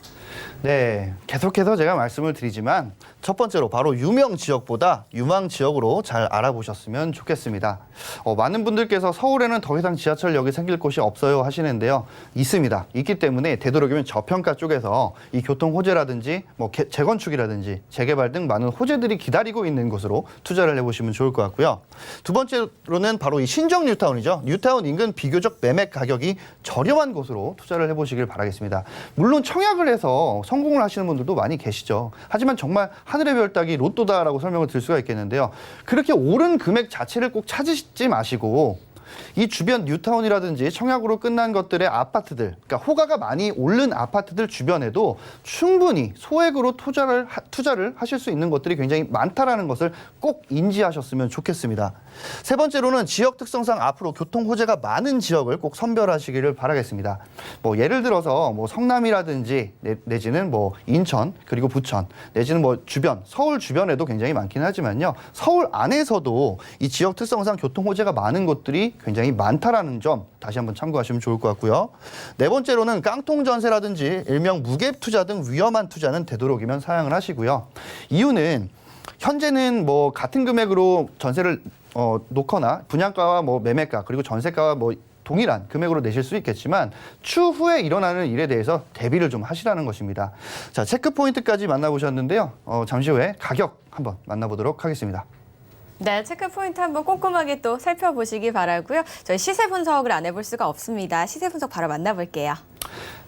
네, 계속해서 제가 말씀을 드리지만 첫 번째로 바로 유명 지역보다 유망 지역으로 잘 알아보셨으면 좋겠습니다. 많은 분들께서 서울에는 더 이상 지하철역이 생길 곳이 없어요 하시는데요. 있습니다. 있기 때문에 되도록이면 저평가 쪽에서 이 교통 호재라든지 재건축이라든지 재개발 등 많은 호재들이 기다리고 있는 곳으로 투자를 해보시면 좋을 것 같고요. 두 번째로는 바로 이 신정 뉴타운이죠. 뉴타운 인근 비교적 매매 가격이 저렴한 곳으로 투자를 해보시길 바라겠습니다. 물론 청약을 해서 성공을 하시는 분들도 많이 계시죠. 하지만 정말 하늘의 별 따기 로또다라고 설명을 드릴 수가 있겠는데요. 그렇게 오른 금액 자체를 꼭 찾으시지 마시고 이 주변 뉴타운이라든지 청약으로 끝난 것들의 아파트들, 그러니까 호가가 많이 오른 아파트들 주변에도 충분히 소액으로 투자를 하실 수 있는 것들이 굉장히 많다라는 것을 꼭 인지하셨으면 좋겠습니다. 세 번째로는 지역 특성상 앞으로 교통 호재가 많은 지역을 꼭 선별하시기를 바라겠습니다. 예를 들어서 성남이라든지 내지는 인천 그리고 부천 내지는 주변 서울 주변에도 굉장히 많긴 하지만요. 서울 안에서도 이 지역 특성상 교통 호재가 많은 곳들이 굉장히 많다라는 점 다시 한번 참고하시면 좋을 것 같고요. 네 번째로는 깡통 전세라든지 일명 무갭 투자 등 위험한 투자는 되도록이면 사양을 하시고요. 이유는 현재는 같은 금액으로 전세를 놓거나 분양가와 매매가 그리고 전세가와 동일한 금액으로 내실 수 있겠지만 추후에 일어나는 일에 대해서 대비를 좀 하시라는 것입니다. 자, 체크 포인트까지 만나보셨는데요. 잠시 후에 가격 한번 만나보도록 하겠습니다. 네, 체크 포인트 한번 꼼꼼하게 또 살펴보시기 바라고요. 저희 시세 분석을 안 해볼 수가 없습니다. 시세 분석 바로 만나볼게요.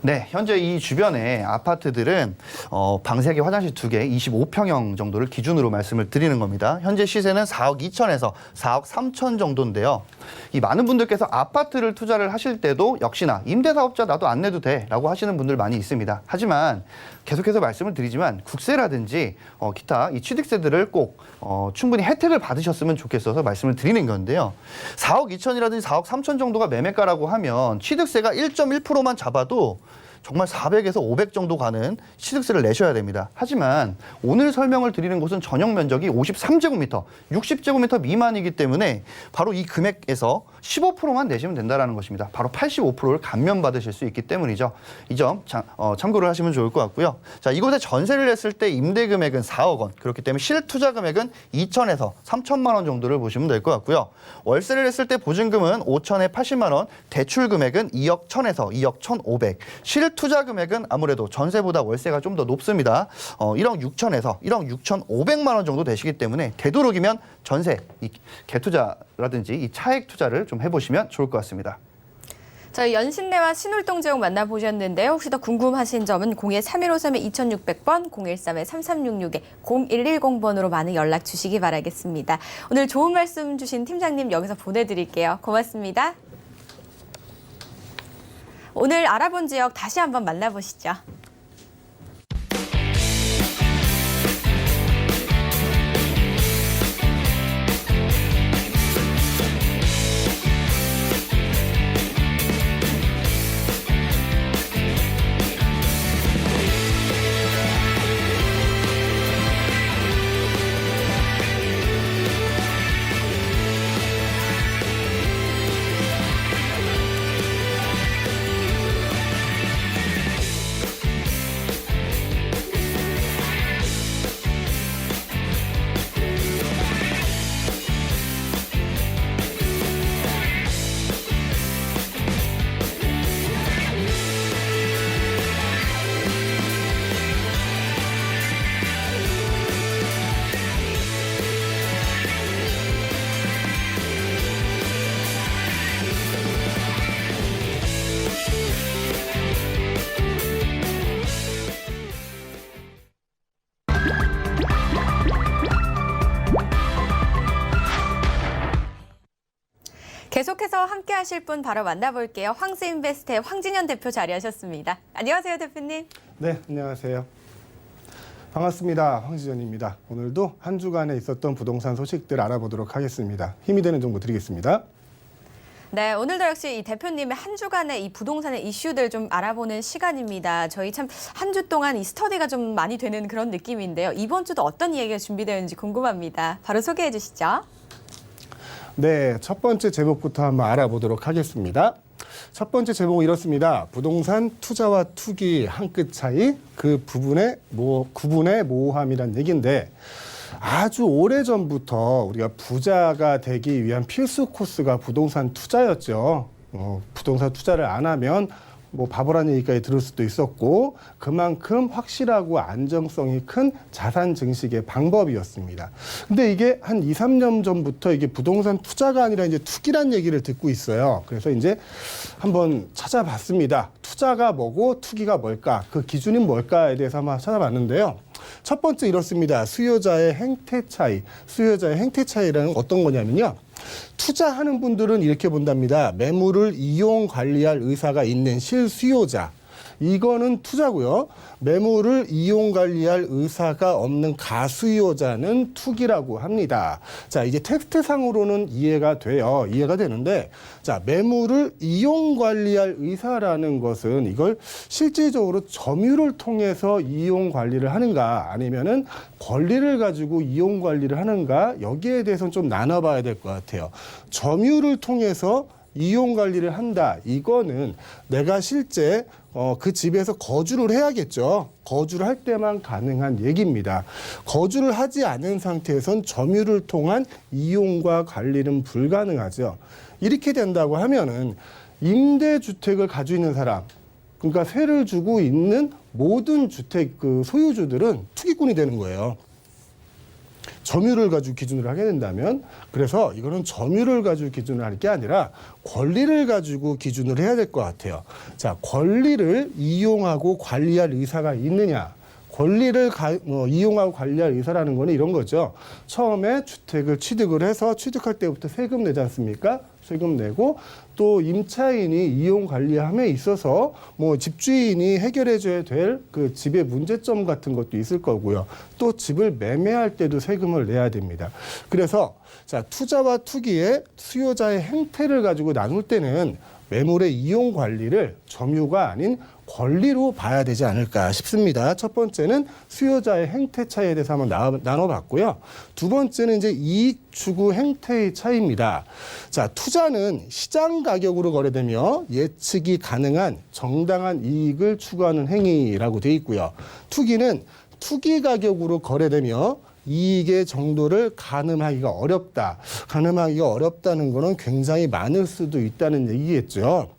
네, 현재 이 주변의 아파트들은 방 3개, 화장실 2개, 25평형 정도를 기준으로 말씀을 드리는 겁니다. 현재 시세는 4억 2천에서 4억 3천 정도인데요. 이 많은 분들께서 아파트를 투자를 하실 때도 역시나 임대사업자 나도 안 내도 돼 라고 하시는 분들 많이 있습니다. 하지만 계속해서 말씀을 드리지만 국세라든지 기타 이 취득세들을 꼭 충분히 혜택을 받으셨으면 좋겠어서 말씀을 드리는 건데요. 4억 2천이라든지 4억 3천 정도가 매매가라고 하면 취득세가 1.1%만 잡아도 정말 400에서 500 정도 가는 취득세를 내셔야 됩니다. 하지만 오늘 설명을 드리는 곳은 전용 면적이 53제곱미터, 60제곱미터 미만이기 때문에 바로 이 금액에서 15%만 내시면 된다는 것입니다. 바로 85%를 감면받으실 수 있기 때문이죠. 이 점 참고를 하시면 좋을 것 같고요. 자, 이곳에 전세를 냈을 때 임대 금액은 4억 원, 그렇기 때문에 실투자 금액은 2천에서 3천만 원 정도를 보시면 될 것 같고요. 월세를 냈을 때 보증금은 5천에 80만 원, 대출 금액은 2억 1천에서 2억 1,500, 투자 금액은 아무래도 전세보다 월세가 좀 더 높습니다. 1억 6천에서 1억 6,500만 원 정도 되시기 때문에 되도록이면 전세, 이 개투자라든지 이 차액 투자를 좀 해보시면 좋을 것 같습니다. 저희 연신내와 신월동 제목 만나보셨는데요. 혹시 더 궁금하신 점은 02-3153-2600번, 013-3366-0110번으로 많은 연락 주시기 바라겠습니다. 오늘 좋은 말씀 주신 팀장님 여기서 보내드릴게요. 고맙습니다. 오늘 알아본 지역 다시 한번 만나보시죠. 이어서 함께 하실 분 바로 만나볼게요. 황스인베스트의 황진현 대표 자리하셨습니다. 안녕하세요, 대표님. 네, 안녕하세요. 반갑습니다. 황진현입니다. 오늘도 한 주간에 있었던 부동산 소식들 알아보도록 하겠습니다. 힘이 되는 정보 드리겠습니다. 네, 오늘도 역시 이 대표님의 한 주간의 이 부동산의 이슈들 좀 알아보는 시간입니다. 저희 참 한 주 동안 이 스터디가 좀 많이 되는 그런 느낌인데요. 이번 주도 어떤 이야기가 준비되어 있는지 궁금합니다. 바로 소개해 주시죠. 네, 첫 번째 제목부터 한번 알아보도록 하겠습니다. 첫 번째 제목은 이렇습니다. 부동산 투자와 투기 한 끗 차이, 그 구분의 모호함이란 얘기인데 아주 오래전부터 우리가 부자가 되기 위한 필수 코스가 부동산 투자였죠. 부동산 투자를 안 하면 바보라는 얘기까지 들을 수도 있었고 그만큼 확실하고 안정성이 큰 자산 증식의 방법이었습니다. 근데 이게 한 2, 3년 전부터 이게 부동산 투자가 아니라 이제 투기란 얘기를 듣고 있어요. 그래서 이제 한번 찾아봤습니다. 투자가 뭐고 투기가 뭘까? 그 기준이 뭘까에 대해서 한번 찾아봤는데요. 첫 번째 이렇습니다. 수요자의 행태 차이. 수요자의 행태 차이라는 어떤 거냐면요. 투자하는 분들은 이렇게 본답니다. 매물을 이용 관리할 의사가 있는 실수요자. 이거는 투자고요. 매물을 이용 관리할 의사가 없는 가수요자는 투기라고 합니다. 자, 이제 텍스트상으로는 이해가 돼요. 이해가 되는데, 자, 매물을 이용 관리할 의사라는 것은 이걸 실질적으로 점유를 통해서 이용 관리를 하는가 아니면은 권리를 가지고 이용 관리를 하는가 여기에 대해서는 좀 나눠봐야 될 것 같아요. 점유를 통해서 이용 관리를 한다. 이거는 내가 실제 그 집에서 거주를 해야겠죠. 거주를 할 때만 가능한 얘기입니다. 거주를 하지 않은 상태에선 점유를 통한 이용과 관리는 불가능하죠. 이렇게 된다고 하면은 임대주택을 가지고 있는 사람, 그러니까 세를 주고 있는 모든 주택 그 소유주들은 투기꾼이 되는 거예요. 점유를 가지고 기준으로 하게 된다면, 그래서 이거는 점유를 가지고 기준으로 할 게 아니라 권리를 가지고 기준으로 해야 될 것 같아요. 자, 권리를 이용하고 관리할 의사가 있느냐? 권리를 이용하고 관리할 의사라는 거는 이런 거죠. 처음에 주택을 취득을 해서 취득할 때부터 세금 내지 않습니까? 세금 내고 또 임차인이 이용 관리함에 있어서 집주인이 해결해줘야 될 그 집의 문제점 같은 것도 있을 거고요. 또 집을 매매할 때도 세금을 내야 됩니다. 그래서 자, 투자와 투기의 수요자의 행태를 가지고 나눌 때는 매물의 이용 관리를 점유가 아닌 권리로 봐야 되지 않을까 싶습니다. 첫 번째는 수요자의 행태 차이에 대해서 한번 나눠봤고요. 두 번째는 이제 이익 추구 행태의 차이입니다. 자, 투자는 시장 가격으로 거래되며 예측이 가능한 정당한 이익을 추구하는 행위라고 되어 있고요. 투기는 투기 가격으로 거래되며 이익의 정도를 가늠하기가 어렵다. 가늠하기가 어렵다는 거는 굉장히 많을 수도 있다는 얘기겠죠.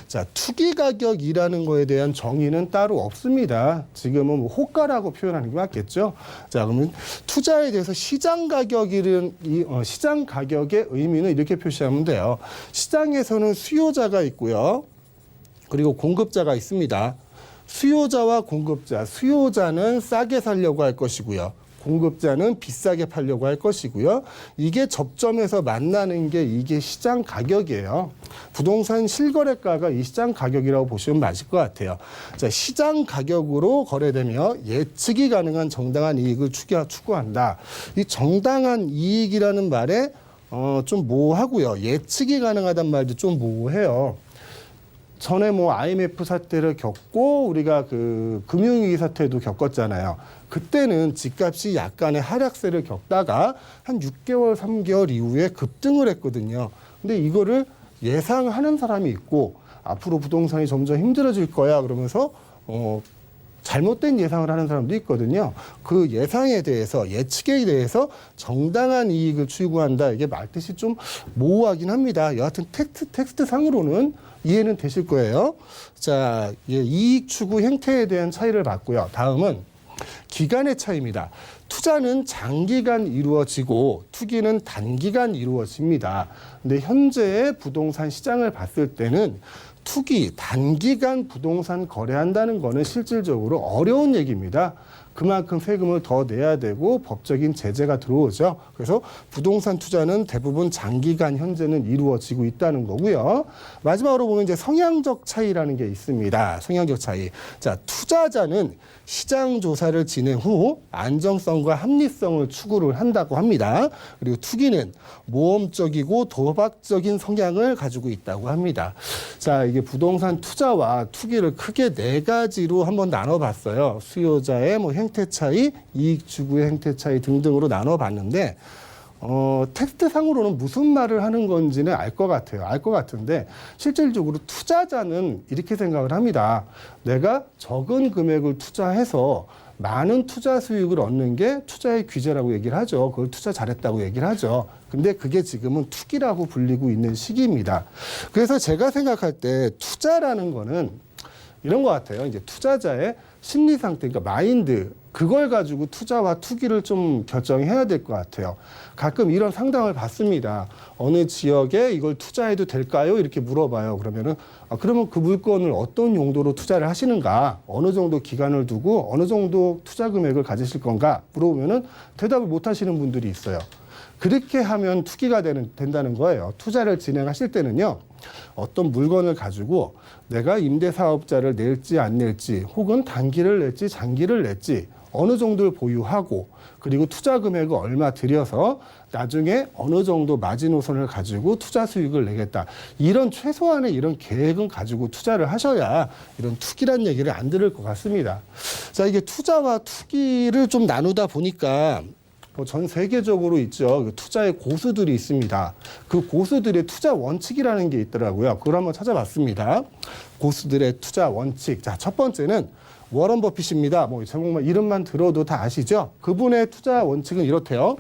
자, 투기 가격이라는 거에 대한 정의는 따로 없습니다. 지금은 호가라고 표현하는 게 맞겠죠. 자, 그러면 투자에 대해서 시장 가격의 의미는 이렇게 표시하면 돼요. 시장에서는 수요자가 있고요. 그리고 공급자가 있습니다. 수요자와 공급자, 수요자는 싸게 살려고 할 것이고요. 공급자는 비싸게 팔려고 할 것이고요. 이게 접점에서 만나는 게 이게 시장 가격이에요. 부동산 실거래가가 이 시장 가격이라고 보시면 맞을 것 같아요. 자, 시장 가격으로 거래되며 예측이 가능한 정당한 이익을 추구한다. 이 정당한 이익이라는 말에 좀 모호하고요. 예측이 가능하단 말도 좀 모호해요. 전에 IMF 사태를 겪고 우리가 그 금융위기 사태도 겪었잖아요. 그때는 집값이 약간의 하락세를 겪다가 한 6개월, 3개월 이후에 급등을 했거든요. 근데 이거를 예상하는 사람이 있고 앞으로 부동산이 점점 힘들어질 거야 그러면서 잘못된 예상을 하는 사람도 있거든요. 그 예상에 대해서, 예측에 대해서 정당한 이익을 추구한다. 이게 말뜻이 좀 모호하긴 합니다. 여하튼 텍스트 상으로는 이해는 되실 거예요. 자, 이익 추구 행태에 대한 차이를 봤고요. 다음은 기간의 차이입니다. 투자는 장기간 이루어지고 투기는 단기간 이루어집니다. 근데 현재의 부동산 시장을 봤을 때는 투기, 단기간 부동산 거래한다는 거는 실질적으로 어려운 얘기입니다. 그만큼 세금을 더 내야 되고 법적인 제재가 들어오죠. 그래서 부동산 투자는 대부분 장기간 현재는 이루어지고 있다는 거고요. 마지막으로 보면 이제 성향적 차이라는 게 있습니다. 성향적 차이. 자, 투자자는 시장 조사를 진행 후 안정성과 합리성을 추구를 한다고 합니다. 그리고 투기는 모험적이고 도박적인 성향을 가지고 있다고 합니다. 자, 이게 부동산 투자와 투기를 크게 네 가지로 한번 나눠봤어요. 수요자의 행태 차이, 이익 추구의 행태 차이 등등으로 나눠봤는데 텍스트상으로는 무슨 말을 하는 건지는 알 것 같아요. 알 것 같은데 실질적으로 투자자는 이렇게 생각을 합니다. 내가 적은 금액을 투자해서 많은 투자 수익을 얻는 게 투자의 귀재라고 얘기를 하죠. 그걸 투자 잘했다고 얘기를 하죠. 근데 그게 지금은 투기라고 불리고 있는 시기입니다. 그래서 제가 생각할 때 투자라는 거는 이런 것 같아요. 이제 투자자의 심리 상태, 그러니까 마인드, 그걸 가지고 투자와 투기를 좀 결정해야 될 것 같아요. 가끔 이런 상담을 받습니다. 어느 지역에 이걸 투자해도 될까요? 이렇게 물어봐요. 그러면은 그러면 그 물건을 어떤 용도로 투자를 하시는가? 어느 정도 기간을 두고 어느 정도 투자 금액을 가지실 건가? 물어보면은 대답을 못 하시는 분들이 있어요. 그렇게 하면 투기가 된다는 거예요. 투자를 진행하실 때는요. 어떤 물건을 가지고 내가 임대사업자를 낼지 안 낼지 혹은 단기를 낼지 장기를 낼지 어느 정도를 보유하고 그리고 투자 금액을 얼마 들여서 나중에 어느 정도 마지노선을 가지고 투자 수익을 내겠다. 이런 최소한의 이런 계획은 가지고 투자를 하셔야 이런 투기란 얘기를 안 들을 것 같습니다. 자, 이게 투자와 투기를 좀 나누다 보니까 전 세계적으로 있죠. 투자의 고수들이 있습니다. 그 고수들의 투자 원칙이라는 게 있더라고요. 그걸 한번 찾아봤습니다. 고수들의 투자 원칙. 자, 첫 번째는 워런 버핏입니다. 정말 이름만 들어도 다 아시죠? 그분의 투자 원칙은 이렇대요.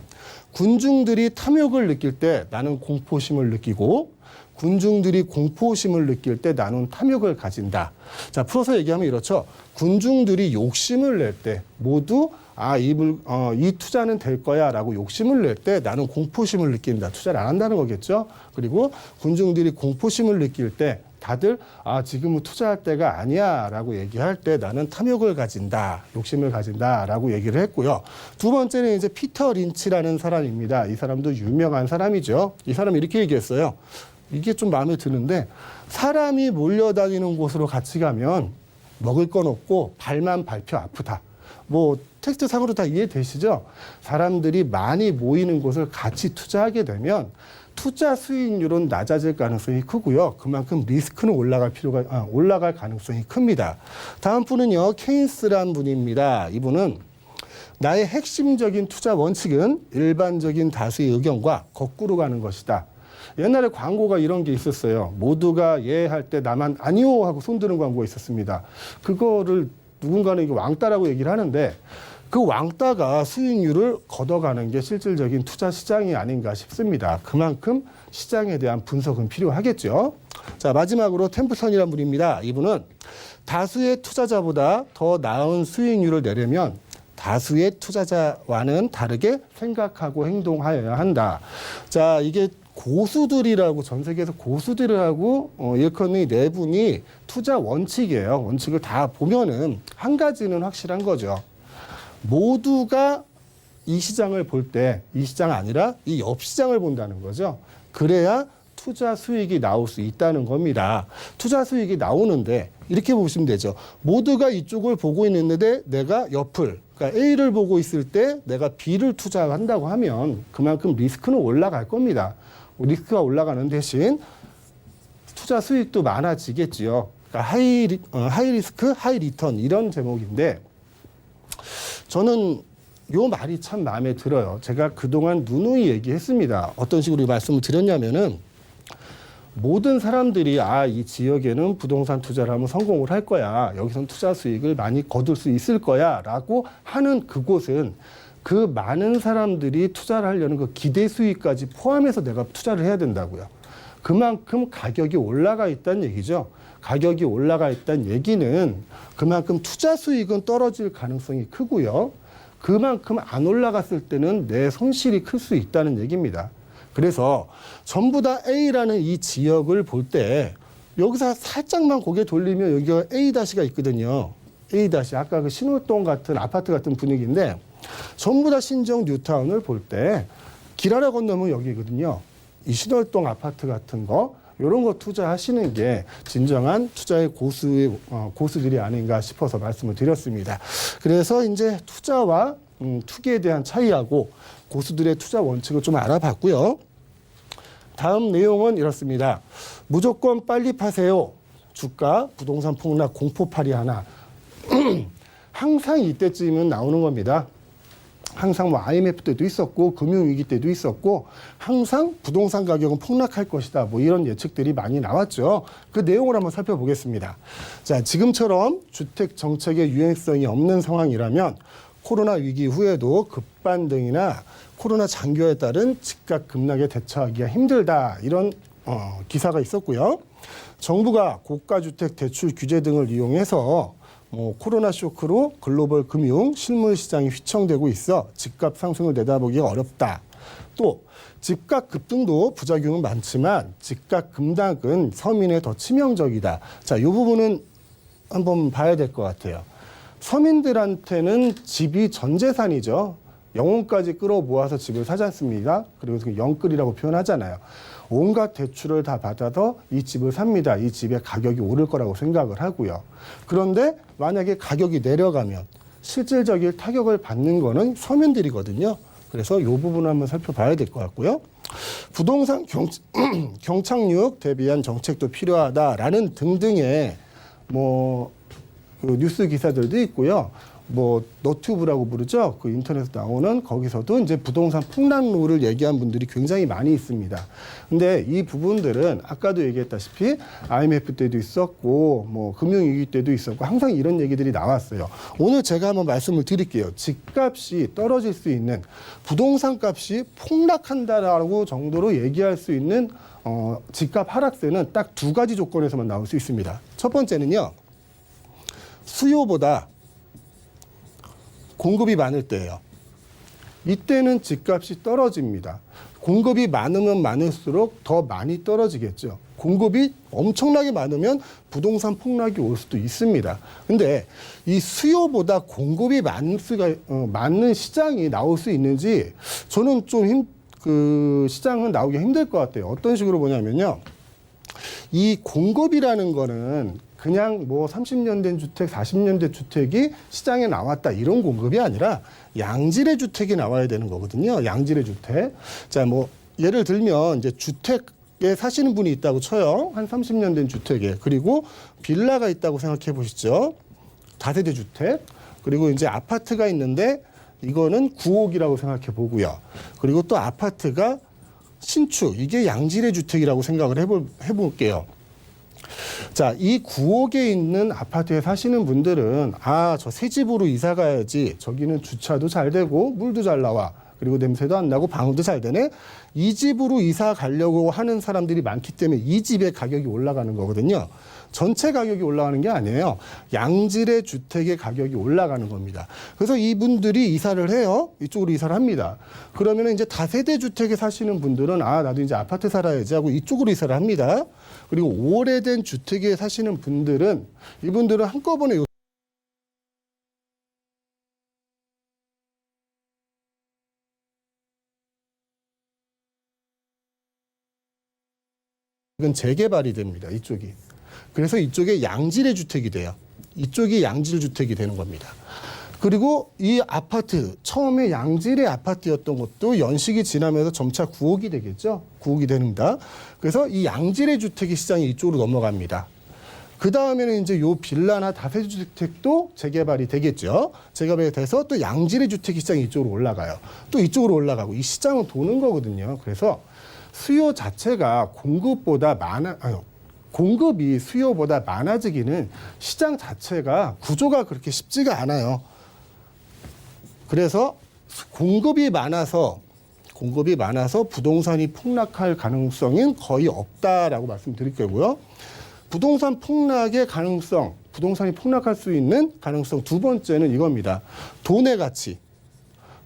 군중들이 탐욕을 느낄 때 나는 공포심을 느끼고 군중들이 공포심을 느낄 때 나는 탐욕을 가진다. 자, 풀어서 얘기하면 이렇죠. 군중들이 욕심을 낼 때 모두 이 투자는 될 거야 라고 욕심을 낼 때 나는 공포심을 느낀다. 투자를 안 한다는 거겠죠. 그리고 군중들이 공포심을 느낄 때 다들 지금은 투자할 때가 아니야 라고 얘기할 때 나는 탐욕을 가진다. 욕심을 가진다 라고 얘기를 했고요. 두 번째는 이제 피터 린치라는 사람입니다. 이 사람도 유명한 사람이죠. 이 사람이 이렇게 얘기했어요. 이게 좀 마음에 드는데 사람이 몰려다니는 곳으로 같이 가면 먹을 건 없고 발만 밟혀 아프다. 텍스트 상으로 다 이해되시죠? 사람들이 많이 모이는 곳을 같이 투자하게 되면 투자 수익률은 낮아질 가능성이 크고요. 그만큼 리스크는 올라갈 가능성이 큽니다. 다음 분은요, 케인스란 분입니다. 이분은 나의 핵심적인 투자 원칙은 일반적인 다수의 의견과 거꾸로 가는 것이다. 옛날에 광고가 이런 게 있었어요. 모두가 예 할 때 나만 아니요 하고 손드는 광고가 있었습니다. 그거를 누군가는 이게 왕따라고 얘기를 하는데 그 왕따가 수익률을 걷어가는 게 실질적인 투자 시장이 아닌가 싶습니다. 그만큼 시장에 대한 분석은 필요하겠죠. 자, 마지막으로 템플턴이라는 분입니다. 이분은 다수의 투자자보다 더 나은 수익률을 내려면 다수의 투자자와는 다르게 생각하고 행동하여야 한다. 자, 이게 고수들이라고 전 세계에서 고수들이라고 일컫는 네 분이 투자 원칙이에요. 원칙을 다 보면은 한 가지는 확실한 거죠. 모두가 이 시장을 볼 때 이 시장 아니라 이 옆 시장을 본다는 거죠. 그래야 투자 수익이 나올 수 있다는 겁니다. 투자 수익이 나오는데 이렇게 보시면 되죠. 모두가 이쪽을 보고 있는데 내가 옆을, 그러니까 A를 보고 있을 때 내가 B를 투자한다고 하면 그만큼 리스크는 올라갈 겁니다. 리스크가 올라가는 대신 투자 수익도 많아지겠지요. 그러니까 하이 리스크, 하이 리턴 이런 제목인데 저는 요 말이 참 마음에 들어요. 제가 그동안 누누이 얘기했습니다. 어떤 식으로 말씀을 드렸냐면은 모든 사람들이 이 지역에는 부동산 투자를 하면 성공을 할 거야. 여기서는 투자 수익을 많이 거둘 수 있을 거야. 라고 하는 그곳은 그 많은 사람들이 투자를 하려는 그 기대 수익까지 포함해서 내가 투자를 해야 된다고요. 그만큼 가격이 올라가 있다는 얘기죠. 가격이 올라가 있다는 얘기는 그만큼 투자 수익은 떨어질 가능성이 크고요. 그만큼 안 올라갔을 때는 내 손실이 클 수 있다는 얘기입니다. 그래서 전부 다 A라는 이 지역을 볼 때 여기서 살짝만 고개 돌리면 여기가 A-가 있거든요. A-, 아까 그 신월동 같은 아파트 같은 분위기인데 전부 다 신정 뉴타운을 볼 때 길 하나 건너면 여기거든요. 이 신월동 아파트 같은 거 이런 거 투자하시는 게 진정한 투자의 고수들이 아닌가 싶어서 말씀을 드렸습니다. 그래서 이제 투자와 투기에 대한 차이하고 고수들의 투자 원칙을 좀 알아봤고요. 다음 내용은 이렇습니다. 무조건 빨리 파세요. 주가, 부동산 폭락, 공포팔이 하나. 항상 이때쯤은 나오는 겁니다. 항상 뭐 IMF 때도 있었고 금융위기 때도 있었고 항상 부동산 가격은 폭락할 것이다. 뭐 이런 예측들이 많이 나왔죠. 그 내용을 한번 살펴보겠습니다. 자, 지금처럼 주택 정책의 유행성이 없는 상황이라면 코로나 위기 후에도 급반등이나 코로나 장기화에 따른 집값 급락에 대처하기가 힘들다. 이런 기사가 있었고요. 정부가 고가주택 대출 규제 등을 이용해서 코로나 쇼크로 글로벌 금융, 실물 시장이 휘청되고 있어 집값 상승을 내다보기가 어렵다. 또 집값 급등도 부작용은 많지만 집값 급락은 서민에 더 치명적이다. 자, 이 부분은 한번 봐야 될 것 같아요. 서민들한테는 집이 전 재산이죠. 영혼까지 끌어모아서 집을 사지 않습니까? 그리고 그 영끌이라고 표현하잖아요. 온갖 대출을 다 받아서 이 집을 삽니다. 이 집의 가격이 오를 거라고 생각을 하고요. 그런데 만약에 가격이 내려가면 실질적인 타격을 받는 거는 서민들이거든요. 그래서 이 부분을 한번 살펴봐야 될 것 같고요. 부동산 경착륙 대비한 정책도 필요하다라는 등등의 그 뉴스 기사들도 있고요. 너튜브라고 부르죠. 그 인터넷에 나오는 거기서도 이제 부동산 폭락론을 얘기한 분들이 굉장히 많이 있습니다. 근데 이 부분들은 아까도 얘기했다시피 IMF 때도 있었고, 금융위기 때도 있었고, 항상 이런 얘기들이 나왔어요. 오늘 제가 한번 말씀을 드릴게요. 집값이 떨어질 수 있는, 부동산 값이 폭락한다라고 정도로 얘기할 수 있는, 집값 하락세는 딱 두 가지 조건에서만 나올 수 있습니다. 첫 번째는요, 수요보다 공급이 많을 때예요. 이때는 집값이 떨어집니다. 공급이 많으면 많을수록 더 많이 떨어지겠죠. 공급이 엄청나게 많으면 부동산 폭락이 올 수도 있습니다. 근데 이 수요보다 공급이 많은 시장이 나올 수 있는지 저는 좀 시장은 나오기 힘들 것 같아요. 어떤 식으로 보냐면요. 이 공급이라는 거는 그냥 30년 된 주택, 40년 된 주택이 시장에 나왔다 이런 공급이 아니라 양질의 주택이 나와야 되는 거거든요. 양질의 주택. 자, 예를 들면 이제 주택에 사시는 분이 있다고 쳐요. 한 30년 된 주택에. 그리고 빌라가 있다고 생각해 보시죠. 다세대 주택. 그리고 이제 아파트가 있는데 이거는 9억이라고 생각해 보고요. 그리고 또 아파트가 신축. 이게 양질의 주택이라고 생각을 해볼게요. 자, 이 9억에 있는 아파트에 사시는 분들은 저 새 집으로 이사 가야지. 저기는 주차도 잘 되고 물도 잘 나와. 그리고 냄새도 안 나고 방음도 잘 되네. 이 집으로 이사 가려고 하는 사람들이 많기 때문에 이 집의 가격이 올라가는 거거든요. 전체 가격이 올라가는 게 아니에요. 양질의 주택의 가격이 올라가는 겁니다. 그래서 이분들이 이사를 해요. 이쪽으로 이사를 합니다. 그러면 이제 다세대 주택에 사시는 분들은 나도 이제 아파트 살아야지 하고 이쪽으로 이사를 합니다. 그리고 오래된 주택에 사시는 분들은 이분들은 한꺼번에 이건 재개발이 됩니다. 이쪽이. 그래서 이쪽에 양질의 주택이 돼요. 이쪽이 양질 주택이 되는 겁니다. 그리고 이 아파트, 처음에 양질의 아파트였던 것도 연식이 지나면서 점차 9억이 되겠죠. 9억이 됩니다. 그래서 이 양질의 주택의 시장이 이쪽으로 넘어갑니다. 그 다음에는 이제 요 빌라나 다세대 주택도 재개발이 되겠죠. 재개발이 돼서 또 양질의 주택 시장이 이쪽으로 올라가요. 또 이쪽으로 올라가고 이 시장은 도는 거거든요. 그래서 수요 자체가 공급이 수요보다 많아지기는 시장 자체가 구조가 그렇게 쉽지가 않아요. 그래서 공급이 많아서 부동산이 폭락할 가능성은 거의 없다라고 말씀드릴 거고요. 부동산 폭락의 가능성, 부동산이 폭락할 수 있는 가능성 두 번째는 이겁니다. 돈의 가치.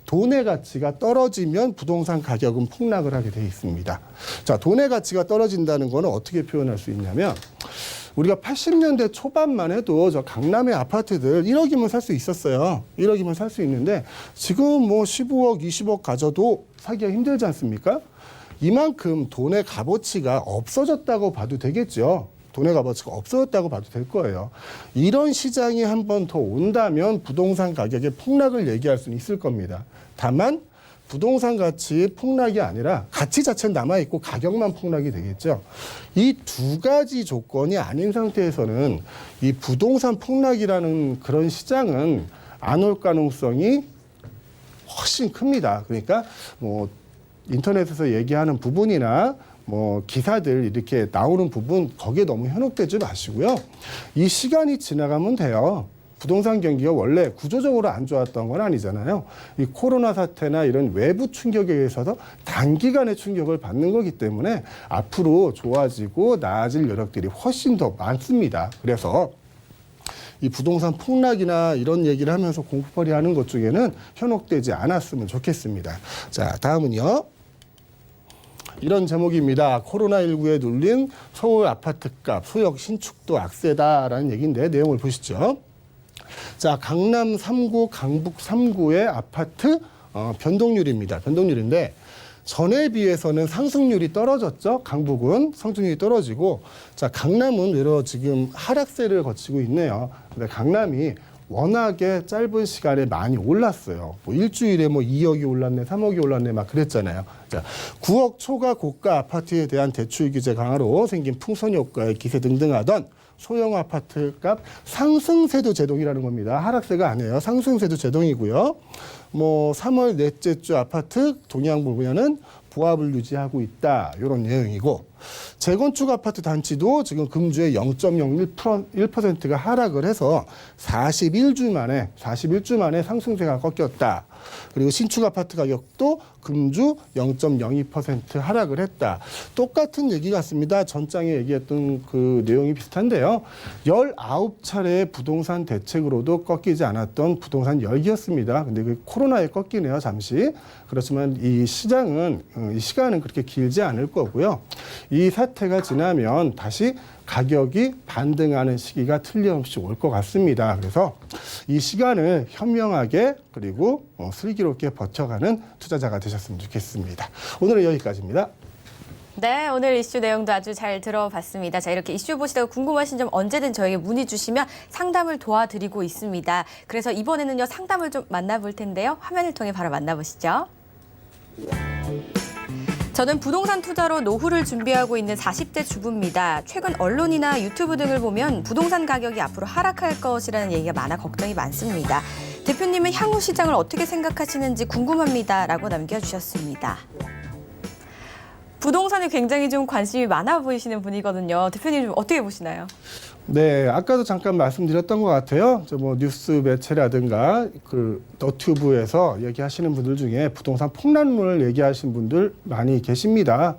돈의 가치가 떨어지면 부동산 가격은 폭락을 하게 돼 있습니다. 자, 돈의 가치가 떨어진다는 거는 어떻게 표현할 수 있냐면 우리가 80년대 초반만 해도 저 강남의 아파트들 1억이면 살 수 있었어요. 1억이면 살 수 있는데 지금 뭐 15억, 20억 가져도 사기가 힘들지 않습니까? 이만큼 돈의 값어치가 없어졌다고 봐도 되겠죠. 돈의 값어치가 없어졌다고 봐도 될 거예요. 이런 시장이 한 번 더 온다면 부동산 가격의 폭락을 얘기할 수는 있을 겁니다. 다만 부동산 가치 폭락이 아니라 가치 자체는 남아있고 가격만 폭락이 되겠죠. 이 두 가지 조건이 아닌 상태에서는 이 부동산 폭락이라는 그런 시장은 안 올 가능성이 훨씬 큽니다. 그러니까 뭐 인터넷에서 얘기하는 부분이나 뭐 기사들 이렇게 나오는 부분 거기에 너무 현혹되지 마시고요. 이 시간이 지나가면 돼요. 부동산 경기가 원래 구조적으로 안 좋았던 건 아니잖아요. 이 코로나 사태나 이런 외부 충격에 의해서도 단기간의 충격을 받는 거기 때문에 앞으로 좋아지고 나아질 여력들이 훨씬 더 많습니다. 그래서 이 부동산 폭락이나 이런 얘기를 하면서 공포벌이 하는 것 중에는 현혹되지 않았으면 좋겠습니다. 자, 다음은요. 이런 제목입니다. 코로나19에 눌린 서울 아파트값, 소역 신축도 악세다라는 얘기인데 내용을 보시죠. 자, 강남 3구, 강북 3구의 아파트 변동률입니다. 변동률인데 전에 비해서는 상승률이 떨어졌죠. 강북은 상승률이 떨어지고, 자, 강남은 외로 지금 하락세를 거치고 있네요. 근데 강남이 워낙에 짧은 시간에 많이 올랐어요. 뭐 일주일에 뭐 2억이 올랐네, 3억이 올랐네 막 그랬잖아요. 자, 9억 초과 고가 아파트에 대한 대출 규제 강화로 생긴 풍선 효과의 기세 등등하던 소형 아파트 값 상승세도 제동이라는 겁니다. 하락세가 아니에요. 상승세도 제동이고요. 뭐 3월 넷째 주 아파트 동향 보면은 보합을 유지하고 있다. 이런 내용이고, 재건축 아파트 단지도 지금 금주에 0.01%가 하락을 해서 41주 만에 상승세가 꺾였다. 그리고 신축 아파트 가격도 금주 0.02% 하락을 했다. 똑같은 얘기 같습니다. 전장에 얘기했던 그 내용이 비슷한데요. 19차례의 부동산 대책으로도 꺾이지 않았던 부동산 열기였습니다. 근데 그 코로나에 꺾이네요, 잠시. 그렇지만 이 시장은, 이 시간은 그렇게 길지 않을 거고요. 이 사태가 지나면 다시 가격이 반등하는 시기가 틀림없이 올 것 같습니다. 그래서 이 시간을 현명하게 그리고 슬기롭게 버텨가는 투자자가 되셨으면 좋겠습니다. 오늘은 여기까지입니다. 네, 오늘 이슈 내용도 아주 잘 들어봤습니다. 자, 이렇게 이슈 보시다가 궁금하신 점 언제든 저에게 문의 주시면 상담을 도와드리고 있습니다. 그래서 이번에는요, 상담을 좀 만나볼 텐데요. 화면을 통해 바로 만나보시죠. 저는 부동산 투자로 노후를 준비하고 있는 40대 주부입니다. 최근 언론이나 유튜브 등을 보면 부동산 가격이 앞으로 하락할 것이라는 얘기가 많아 걱정이 많습니다. 대표님은 향후 시장을 어떻게 생각하시는지 궁금합니다라고 남겨주셨습니다. 부동산에 굉장히 좀 관심이 많아 보이시는 분이거든요. 대표님 좀 어떻게 보시나요? 네, 아까도 잠깐 말씀드렸던 것 같아요. 저 뭐 뉴스 매체라든가 그 너튜브에서 얘기하시는 분들 중에 부동산 폭락론을 얘기하시는 분들 많이 계십니다.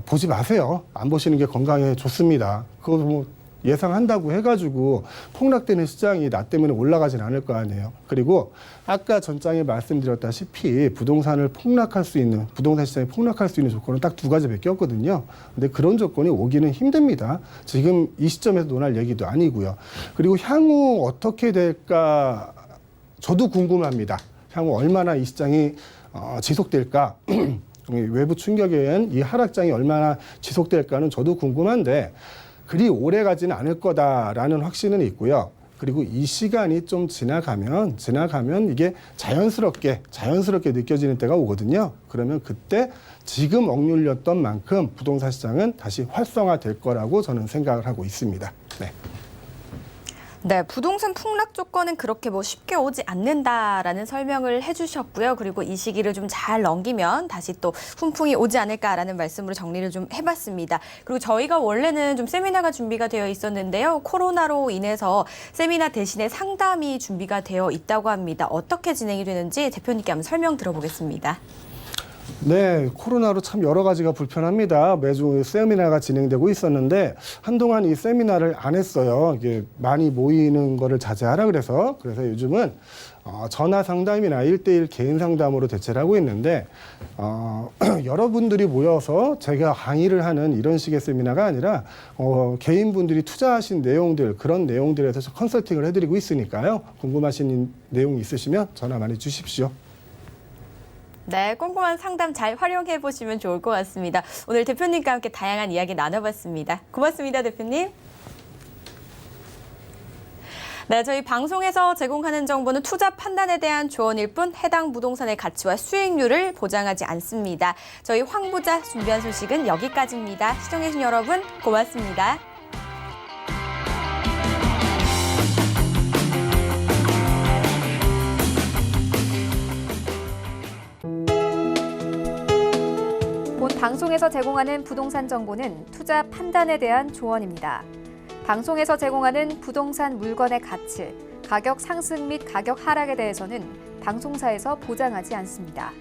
보지 마세요. 안 보시는 게 건강에 좋습니다. 그거 뭐 예상한다고 해가지고 폭락되는 시장이 나 때문에 올라가진 않을 거 아니에요. 그리고 아까 전장에 말씀드렸다시피 부동산 시장이 폭락할 수 있는 조건은 딱 두 가지밖에 없거든요. 근데 그런 조건이 오기는 힘듭니다. 지금 이 시점에서 논할 얘기도 아니고요. 그리고 향후 어떻게 될까 저도 궁금합니다. 향후 얼마나 이 시장이 지속될까? 외부 충격에 의한 이 하락장이 얼마나 지속될까는 저도 궁금한데 그리 오래 가지는 않을 거다라는 확신은 있고요. 그리고 이 시간이 좀 지나가면 이게 자연스럽게 느껴지는 때가 오거든요. 그러면 그때 지금 억눌렸던 만큼 부동산 시장은 다시 활성화될 거라고 저는 생각을 하고 있습니다. 네. 네, 부동산 폭락 조건은 그렇게 뭐 쉽게 오지 않는다라는 설명을 해주셨고요. 그리고 이 시기를 좀 잘 넘기면 다시 또 훈풍이 오지 않을까라는 말씀으로 정리를 좀 해봤습니다. 그리고 저희가 원래는 좀 세미나가 준비가 되어 있었는데요. 코로나로 인해서 세미나 대신에 상담이 준비가 되어 있다고 합니다. 어떻게 진행이 되는지 대표님께 한번 설명 들어보겠습니다. 네, 코로나로 참 여러 가지가 불편합니다. 매주 세미나가 진행되고 있었는데 한동안 이 세미나를 안 했어요. 이게 많이 모이는 거를 자제하라 그래서 요즘은 전화 상담이나 1대1 개인 상담으로 대체를 하고 있는데 여러분들이 모여서 제가 강의를 하는 이런 식의 세미나가 아니라 개인분들이 투자하신 내용들 그런 내용들에 대해서 컨설팅을 해드리고 있으니까요. 궁금하신 내용 있으시면 전화 많이 주십시오. 네, 꼼꼼한 상담 잘 활용해 보시면 좋을 것 같습니다. 오늘 대표님과 함께 다양한 이야기 나눠봤습니다. 고맙습니다, 대표님. 네, 저희 방송에서 제공하는 정보는 투자 판단에 대한 조언일 뿐 해당 부동산의 가치와 수익률을 보장하지 않습니다. 저희 황부자 준비한 소식은 여기까지입니다. 시청해주신 여러분 고맙습니다. 본 방송에서 제공하는 부동산 정보는 투자 판단에 대한 조언입니다. 방송에서 제공하는 부동산 물건의 가치, 가격 상승 및 가격 하락에 대해서는 방송사에서 보장하지 않습니다.